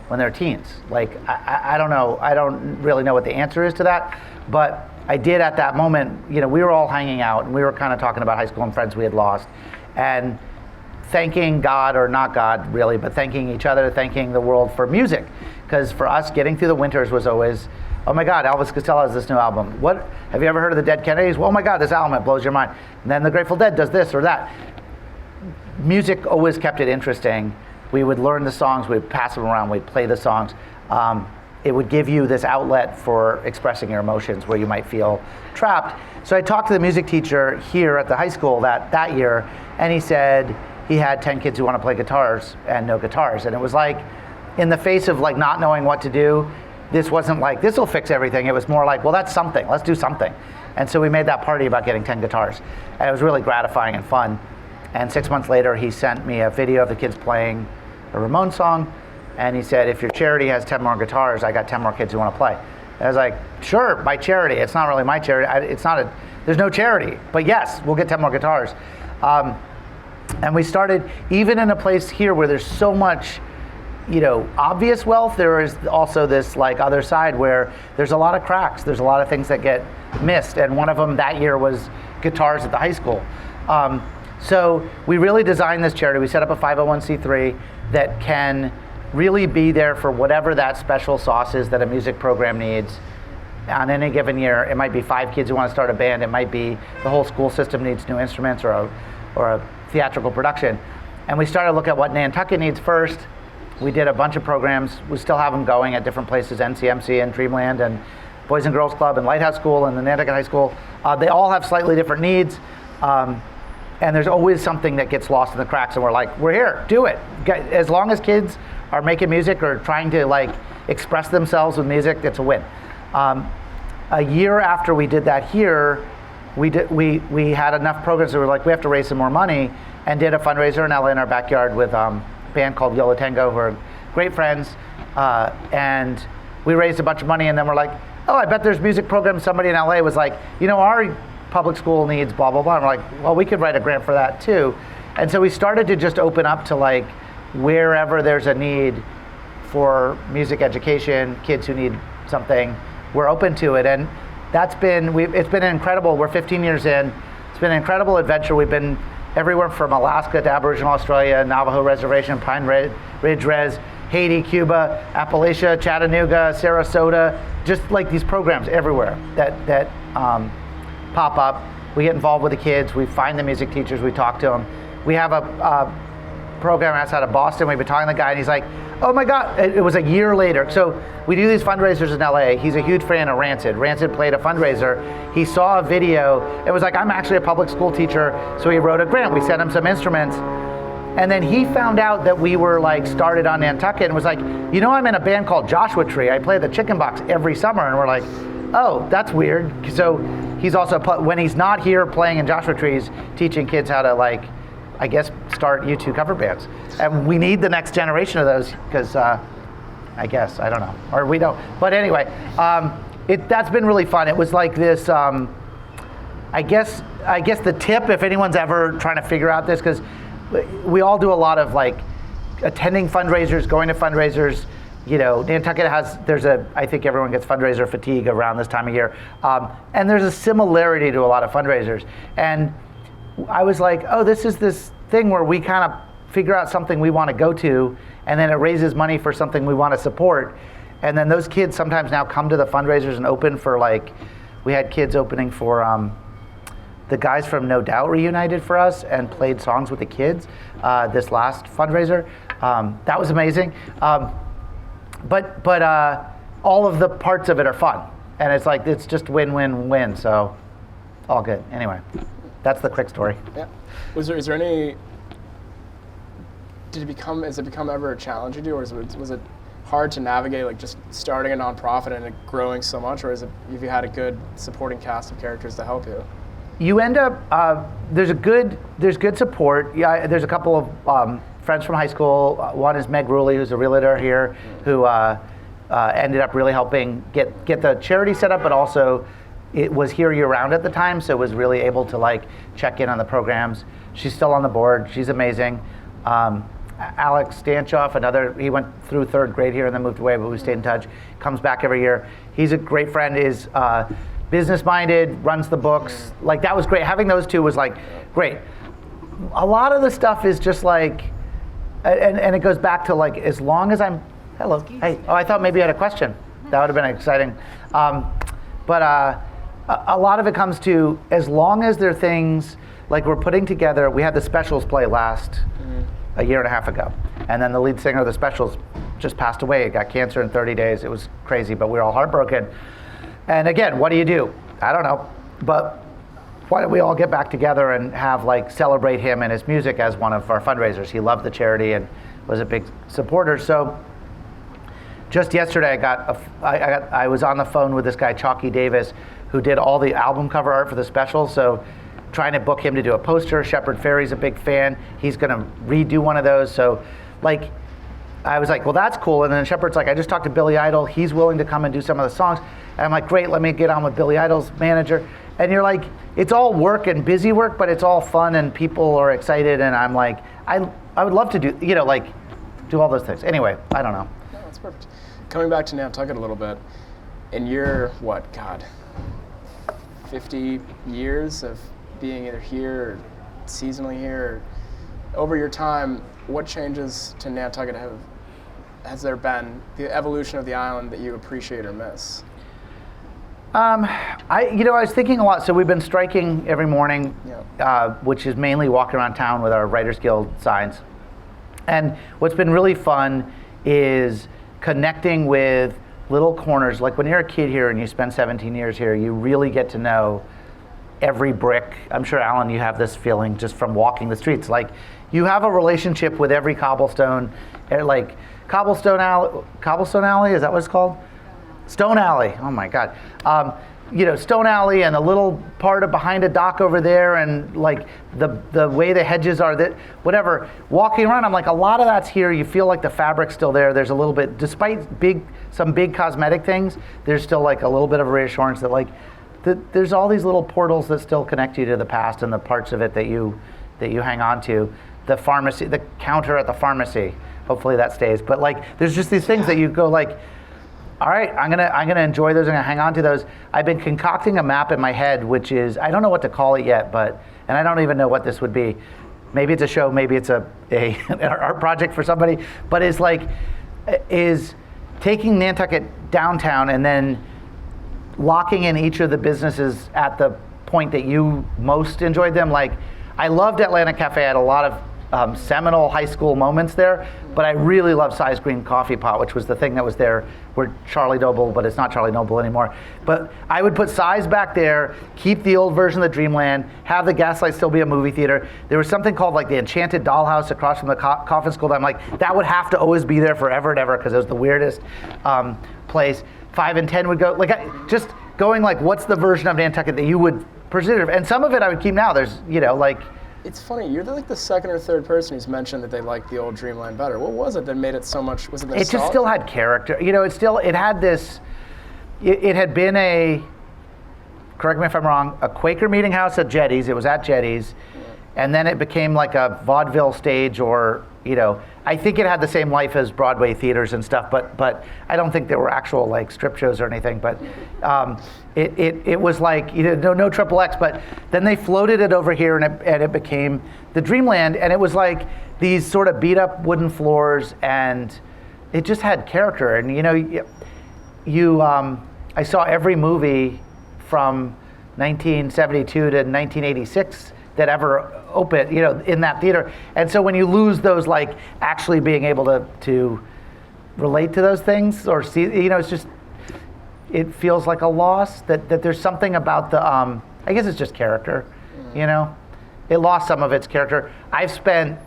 when they're teens? Like, I don't know. I don't really know what the answer is to that, but I did at that moment. We were all hanging out and we were kind of talking about high school and friends we had lost, and thanking God, or not God really, but thanking each other, thanking the world for music. Because for us, getting through the winters was always, oh my God, Elvis Costello has this new album. What, have you ever heard of the Dead Kennedys? Well, oh my God, this album, it blows your mind. And then the Grateful Dead does this or that. Music always kept it interesting. We would learn the songs, we'd pass them around, we'd play the songs. It would give you this outlet for expressing your emotions where you might feel trapped. So I talked to the music teacher here at the high school that year, and he said he had 10 kids who want to play guitars and no guitars. And it was like, in the face of like not knowing what to do, this wasn't like, this will fix everything. It was more like, well, that's something, let's do something. And so we made that party about getting 10 guitars. And it was really gratifying and fun. And 6 months later, he sent me a video of the kids playing a Ramones song. And he said, if your charity has 10 more guitars, I got 10 more kids who want to play. And I was like, sure, my charity. It's not really my charity. There's no charity. But yes, we'll get 10 more guitars. And we started, even in a place here where there's so much obvious wealth, there is also this like other side where there's a lot of cracks. There's a lot of things that get missed. And one of them that year was guitars at the high school. So we really designed this charity. We set up a 501c3 that can really be there for whatever that special sauce is that a music program needs. On any given year, it might be 5 kids who want to start a band. It might be the whole school system needs new instruments or a theatrical production. And we started to look at what Nantucket needs first. We did a bunch of programs. We still have them going at different places, NCMC and Dreamland and Boys and Girls Club and Lighthouse School and the Nantucket High School. They all have slightly different needs. And there's always something that gets lost in the cracks, and we're like, we're here, do it. As long as kids are making music or trying to like express themselves with music, it's a win. A year after we did that here, we had enough programs that we were like, we have to raise some more money, and did a fundraiser in LA in our backyard with a band called Yo La Tengo, who are great friends, and we raised a bunch of money, and then we're like, oh, I bet there's music programs. Somebody in LA was like, our public school needs blah, blah, blah. And we're like, well, we could write a grant for that too. And so we started to just open up to like, wherever there's a need for music education, kids who need something, we're open to it. And it's been incredible. We're 15 years in. It's been an incredible adventure. We've been everywhere from Alaska to Aboriginal Australia, Navajo Reservation, Pine Ridge Res, Haiti, Cuba, Appalachia, Chattanooga, Sarasota, just like these programs everywhere that pop up. We get involved with the kids. We find the music teachers. We talk to them. We have a program outside of Boston. We've been talking to the guy, and he's like, oh my God, it was a year later. So we do these fundraisers in LA. He's a huge fan of Rancid. Rancid played a fundraiser. He saw a video. It was like, I'm actually a public school teacher. So he wrote a grant. We sent him some instruments. And then he found out that we were like started on Nantucket and was like, I'm in a band called Joshua Tree. I play at the Chicken Box every summer. And we're like, oh, that's weird. So he's also, when he's not here playing in Joshua Tree, he's teaching kids how to like, I guess, start U2 cover bands. And we need the next generation of those because I guess, I don't know, or we don't. But anyway, that's been really fun. It was like this, I guess the tip, if anyone's ever trying to figure out this, because we all do a lot of like attending fundraisers, going to fundraisers. Nantucket I think everyone gets fundraiser fatigue around this time of year. And there's a similarity to a lot of fundraisers. And I was like, oh, this is this thing where we kind of figure out something we want to go to, and then it raises money for something we want to support. And then those kids sometimes now come to the fundraisers and open for like, we had kids opening for the guys from No Doubt reunited for us and played songs with the kids this last fundraiser. That was amazing. But all of the parts of it are fun. And it's like, it's just win, win, win. So all good. Anyway, that's the quick story. Yeah. Is there any, has it become ever a challenge to do, or was it hard to navigate, like just starting a nonprofit and it growing so much, or have you had a good supporting cast of characters to help you? You end up, there's good support. Yeah, there's a couple of friends from high school. One is Meg Ruley, who's a realtor here, who ended up really helping get the charity set up, but also it was here year round at the time, so was really able to like check in on the programs. She's still on the board. She's amazing. Alex Stanchoff, he went through third grade here and then moved away, but we stayed in touch. Comes back every year. He's a great friend. Is business-minded, runs the books. Like, that was great. Having those two was like great. A lot of the stuff is just like, and it goes back to like, as long as I'm, hello, hey, oh, I thought maybe you had a question. That would have been exciting. But a lot of it comes to, as long as there are things like we're putting together, we had the Specials play last a year and a half ago. And then the lead singer of the Specials just passed away. He got cancer in 30 days. It was crazy, but we were all heartbroken. And again, what do? I don't know. But why don't we all get back together and have like celebrate him and his music as one of our fundraisers. He loved the charity and was a big supporter. So just yesterday I was on the phone with this guy, Chalky Davis, who did all the album cover art for the Special. So trying to book him to do a poster. Shepard Fairey's a big fan. He's going to redo one of those. So like, I was like, well, that's cool. And then Shepard's like, I just talked to Billy Idol. He's willing to come and do some of the songs. And I'm like, great, let me get on with Billy Idol's manager. And you're like, it's all work and busy work, but it's all fun and people are excited. And I'm like, I would love to do, like, do all those things. Anyway, I don't know. No, that's perfect. Coming back to Nantucket a little bit, in your, 50 years of being either here or seasonally here, or over your time, what changes to Nantucket has there been, the evolution of the island that you appreciate or miss? I was thinking a lot. So we've been striking every morning, which is mainly walking around town with our Writers Guild signs. And what's been really fun is connecting with little corners. Like when you're a kid here and you spend 17 years here, you really get to know every brick. I'm sure, Alan, you have this feeling just from walking the streets. Like you have a relationship with every cobblestone, like Cobblestone Alley, is that what it's called? Stone Alley, oh my God. Stone Alley and a little part of behind a dock over there and like the way the hedges are, that whatever. Walking around, I'm like, a lot of that's here. You feel like the fabric's still there. There's a little bit, despite some big cosmetic things, there's still like a little bit of a reassurance that like, there's all these little portals that still connect you to the past and the parts of it that you hang on to. The pharmacy, the counter at the pharmacy, hopefully that stays. But like, there's just these things that you go like, all right, I'm gonna enjoy those. I'm gonna hang on to those. I've been concocting a map in my head, which is, I don't know what to call it yet, and I don't even know what this would be. Maybe it's a show, maybe it's an art project for somebody. But is taking Nantucket downtown and then locking in each of the businesses at the point that you most enjoyed them. Like, I loved Atlanta Cafe. I had a lot of seminal high school moments there, but I really love Size Green Coffee Pot, which was the thing that was there where Charlie Noble, but it's not Charlie Noble anymore. But I would put Size back there, keep the old version of the Dreamland, have the Gaslight still be a movie theater. There was something called like the Enchanted Dollhouse across from the coffin school that I'm like, that would have to always be there forever and ever because it was the weirdest place. 5 and 10 would go, like, just going like, what's the version of Nantucket that you would preserve? And some of it I would keep now. There's, like, it's funny, you're like the second or third person who's mentioned that they liked the old Dreamland better. What was it that made it so much, was it nostalgia? It just still had character. It had this, it had been correct me if I'm wrong, a Quaker meeting house at Jetty's. It was at Jetty's. And then it became like a vaudeville stage or, I think it had the same life as Broadway theaters and stuff, but I don't think there were actual like strip shows or anything. But it was like, no triple X, but then they floated it over here and it became the Dreamland, and it was like these sort of beat up wooden floors, and it just had character. And I saw every movie from 1972 to 1986 that ever opened, in that theater. And so when you lose those, like actually being able to relate to those things or see, it's just, it feels like a loss that there's something about the, I guess it's just character, It lost some of its character. I've spent,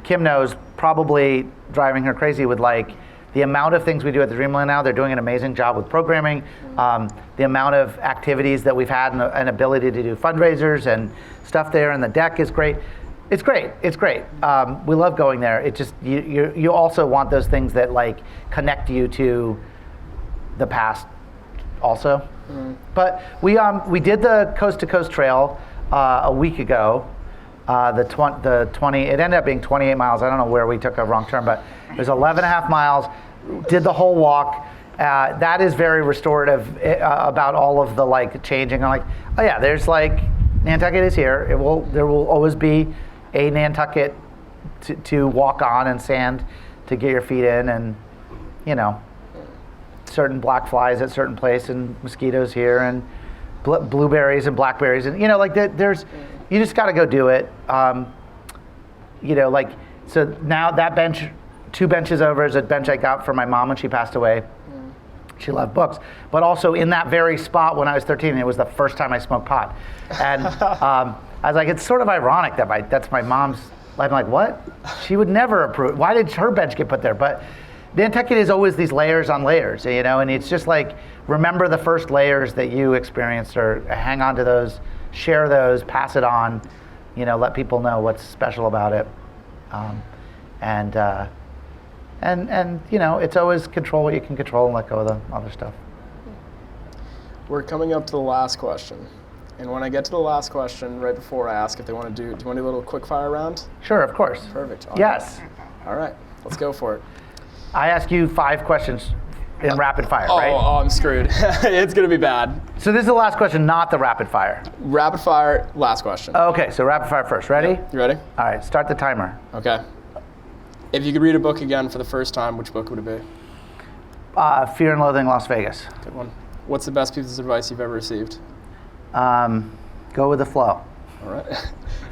Kim knows, probably driving her crazy with like the amount of things we do at the Dreamland now. They're doing an amazing job with programming. The amount of activities that we've had and an ability to do fundraisers and stuff there, and the deck is great. It's great. We love going there. It just, you also want those things that like connect you to the past also. But we did the Coast to Coast Trail a week ago, the 20. It ended up being 28 miles. I don't know where we took a wrong turn, but it was 11 and a half miles. Did the whole walk. That is very restorative about all of the like changing. I'm like, oh yeah, there's like Nantucket is here. There will always be a Nantucket to walk on and sand to get your feet in, and certain black flies at certain place and mosquitoes here and blueberries and blackberries and there's you just got to go do it. So now that bench, 2 benches over, is a bench I got for my mom when she passed away. She loved books, but also in that very spot when I was 13, it was the first time I smoked pot, and I was like, it's sort of ironic that that's my mom's. I'm like, what? She would never approve. Why did her bench get put there? But Nantucket is always these layers on layers, and it's just like, remember the first layers that you experienced, or hang on to those, share those, pass it on, let people know what's special about it. And it's always control what you can control and let go of the other stuff. We're coming up to the last question. And when I get to the last question, right before I ask if they want to do you want to do a little quick fire round? Sure, of course. Perfect. Yes. All right, let's go for it. I ask you 5 questions in rapid fire, right? Oh, I'm screwed. It's going to be bad. So this is the last question, not the rapid fire. Rapid fire, last question. Okay, so rapid fire first. Ready? Yep. You ready? All right, start the timer. Okay. If you could read a book again for the first time, which book would it be? Fear and Loathing in Las Vegas. Good one. What's the best piece of advice you've ever received? Go with the flow. All right.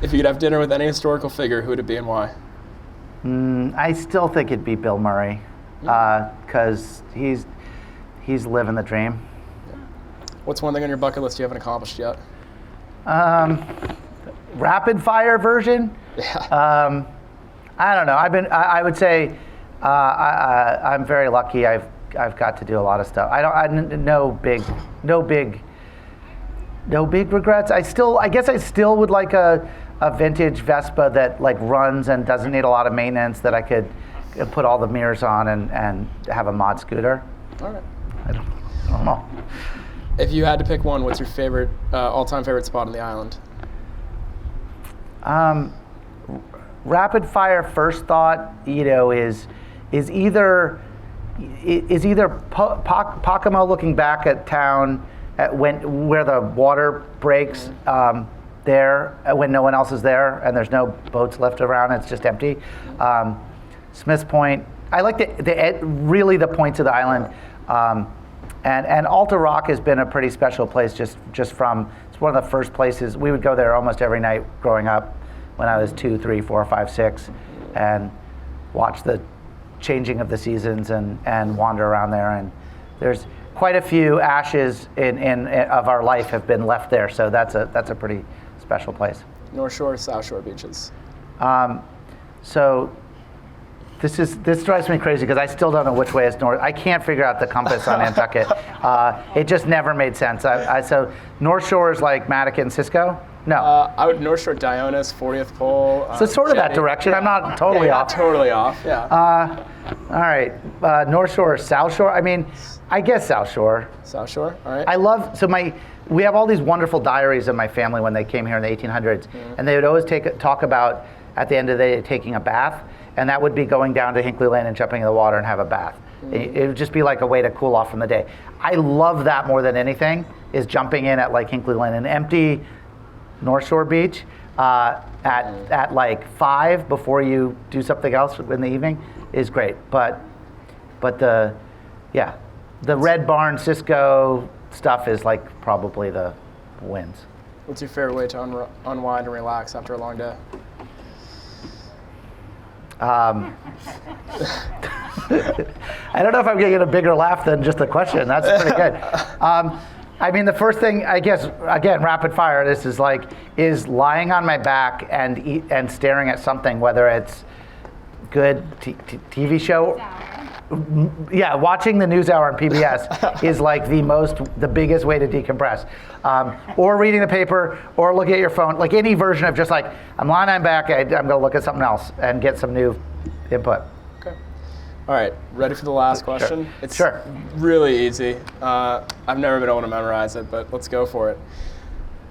If you could have dinner with any historical figure, who would it be and why? I still think it'd be Bill Murray, because he's living the dream. What's one thing on your bucket list you haven't accomplished yet? Rapid fire version? Yeah. I don't know. I would say I'm very lucky. I've got to do a lot of stuff. No big regrets. I guess I still would like a vintage Vespa that like runs and doesn't need a lot of maintenance, that I could put all the mirrors on and have a mod scooter. All right. I don't know. If you had to pick one, what's your favorite, all-time favorite spot on the island? Rapid fire first thought, is either Pocomo looking back at town where the water breaks there when no one else is there and there's no boats left around, it's just empty. Smith's Point. I like really the points of the island. And Alta Rock has been a pretty special place just from, it's one of the first places, we would go there almost every night growing up when I was 2, 3, 4, 5, 6, and watch the changing of the seasons and wander around there. And there's quite a few ashes of our life have been left there, so that's a pretty special place. North Shore, South Shore beaches. So this drives me crazy because I still don't know which way is north. I can't figure out the compass on Nantucket. It just never made sense. So North Shore is like Mattocket and Cisco? No. I would North Shore, Dionis, 40th Pole. So sort of Jetty. that direction. I'm not totally off. Not totally off, yeah. All right. North Shore, South Shore. I mean, I guess South Shore. South Shore, all right. We have all these wonderful diaries of my family when they came here in the 1800s, and they would always talk about at the end of the day taking a bath, and that would be going down to Hinkley Lane and jumping in the water and have a bath. It would just be like a way to cool off from the day. I love that more than anything, is jumping in at like Hinkley Lane, an empty North Shore beach at like 5 before you do something else in the evening is great. But the Red Barn Cisco stuff is like probably the wins. What's your favorite way to unwind and relax after a long day? I don't know if I'm going to get a bigger laugh than just the question. That's pretty good. I mean, the first thing, I guess, again, rapid fire, this is lying on my back and staring at something, whether it's good TV show. Yeah, watching the NewsHour on PBS is like the biggest way to decompress. Or reading the paper, or looking at your phone, like any version of just like, I'm lying on my back, I'm going to look at something else and get some new input. Okay. All right, ready for the last question? It's sure. Really easy. I've never been able to memorize it, but let's go for it.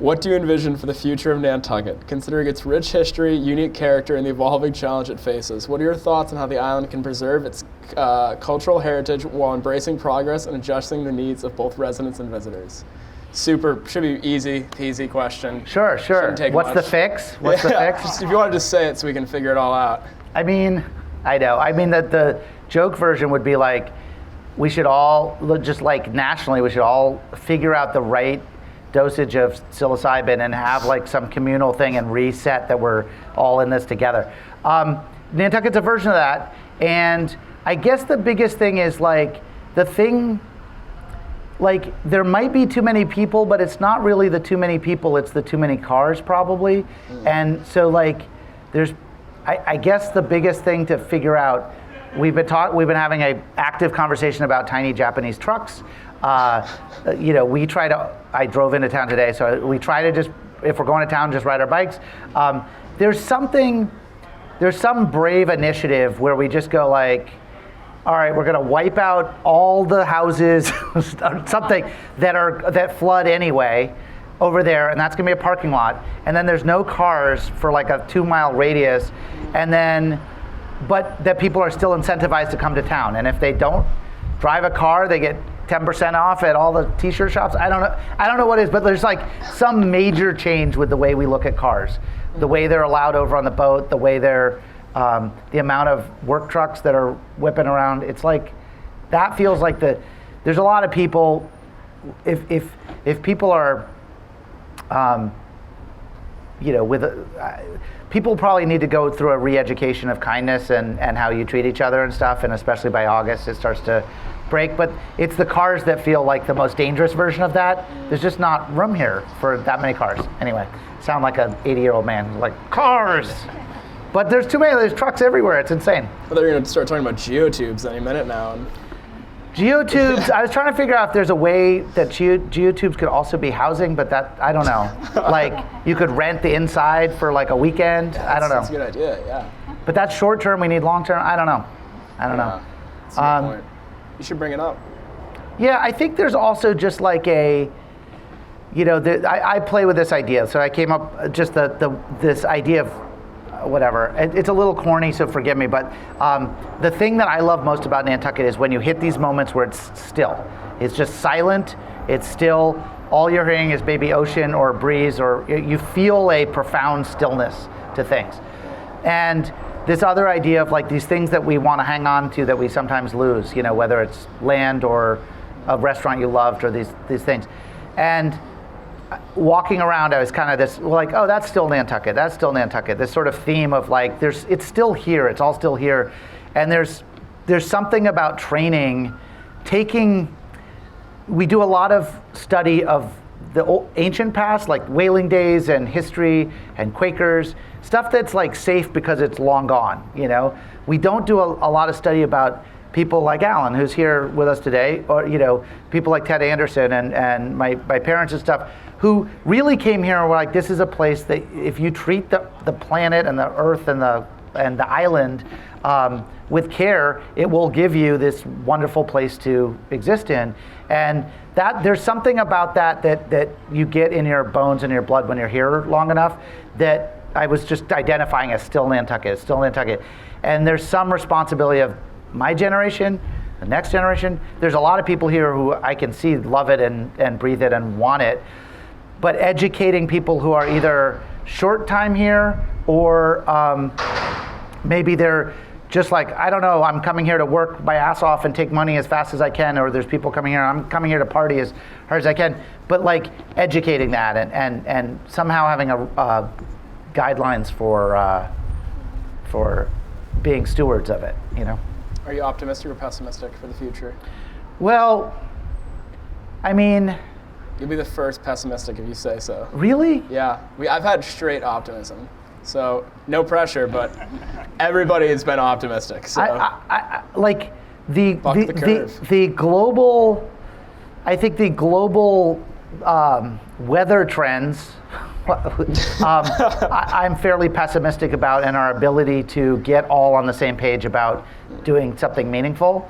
What do you envision for the future of Nantucket, considering its rich history, unique character, and the evolving challenge it faces? What are your thoughts on how the island can preserve its cultural heritage while embracing progress and adjusting the needs of both residents and visitors? Should be easy, peasy question. Sure. What's the fix? The fix? Just, if you want to just say it so we can figure it all out. I mean, I know. I mean, that the joke version would be like, we should all, just like nationally, we should all figure out the right dosage of psilocybin and have like some communal thing and reset that we're all in this together. Nantucket's a version of that, and I guess the biggest thing is like there might be too many people, but it's not really the too many people, it's the too many cars probably. And so like I guess the biggest thing to figure out, we've been having an active conversation about tiny Japanese trucks. I drove into town today, so we try to just, if we're going to town, just ride our bikes. There's some brave initiative where we just go like, all right, we're gonna wipe out all the houses, something that flood anyway over there, and that's gonna be a parking lot. And then there's no cars for like a 2-mile radius, but that people are still incentivized to come to town. And if they don't drive a car, they get 10% off at all the t-shirt shops. I don't know what it is, but there's like some major change with the way we look at cars, the way they're allowed over on the boat, the way they're, the amount of work trucks that are whipping around. It's like, that feels like there's a lot of people, if people are, people probably need to go through a re-education of kindness and how you treat each other and stuff, and especially by August it starts to break. But it's the cars that feel like the most dangerous version of that. There's just not room here for that many cars. Anyway, sound like an 80-year-old man, like, cars! But there's too many, there's trucks everywhere, it's insane. Well, they're going to start talking about geotubes any minute now. Geotubes, I was trying to figure out if there's a way that geotubes could also be housing, but that, I don't know. Like, you could rent the inside for like a weekend. I don't know. That's a good idea, yeah. But that's short term, we need long term, I don't know. That's a good point. You should bring it up. Yeah, I think there's also just like I play with this idea. So I came up just this idea of whatever. It's a little corny, so forgive me, but the thing that I love most about Nantucket is when you hit these moments where it's still. It's just silent, it's still, all you're hearing is maybe ocean or breeze, or you feel a profound stillness to things. And this other idea of like these things that we want to hang on to that we sometimes lose, whether it's land or a restaurant you loved or these things. And walking around, I was kind of oh, that's still Nantucket, that's still Nantucket. This sort of theme of like, it's still here, it's all still here. And there's something about training, we do a lot of study of the ancient past, like whaling days and history and Quakers, stuff that's like safe because it's long gone, We don't do a lot of study about people like Alan, who's here with us today, or people like Ted Anderson and my parents and stuff, who really came here and were like, this is a place that if you treat the planet and the earth and the island with care, it will give you this wonderful place to exist in. And that there's something about that you get in your bones and your blood when you're here long enough, that I was just identifying as still Nantucket. And there's some responsibility of my generation, the next generation. There's a lot of people here who I can see love it and breathe it and want it. But educating people who are either short time here or maybe they're just like, I don't know, I'm coming here to work my ass off and take money as fast as I can, or there's people coming here, I'm coming here to party as hard as I can. But like educating that and somehow having a guidelines for being stewards of it, Are you optimistic or pessimistic for the future? Well, I mean, you'll be the first pessimistic if you say so. Really? Yeah, I've had straight optimism. So no pressure, but everybody has been optimistic. So I like the global. I think the global weather trends. I'm fairly pessimistic about, and our ability to get all on the same page about doing something meaningful.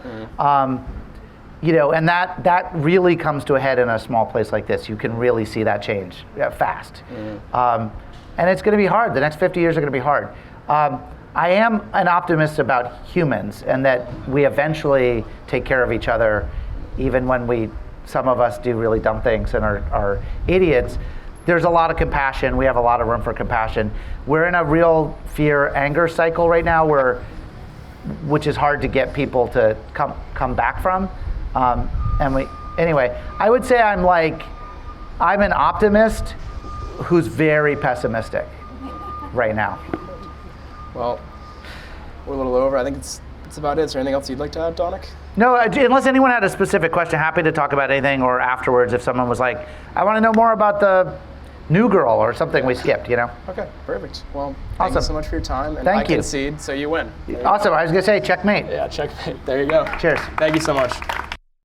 and that really comes to a head in a small place like this. You can really see that change fast. And it's going to be hard. The next 50 years are going to be hard. I am an optimist about humans, and that we eventually take care of each other, even when some of us do really dumb things and are idiots. There's a lot of compassion. We have a lot of room for compassion. We're in a real fear-anger cycle right now, which is hard to get people to come back from. Anyway, I would say I'm an optimist who's very pessimistic right now. Well, we're a little over. I think it's about it. Is there anything else you'd like to add, Donick? No, unless anyone had a specific question, happy to talk about anything, or afterwards if someone was like, I want to know more about the New Girl or something we skipped, Okay, perfect. Well, thank you so much for your time. And Thank you. I concede, so you win. Awesome. I was going to say checkmate. Yeah, checkmate. There you go. Cheers. Thank you so much.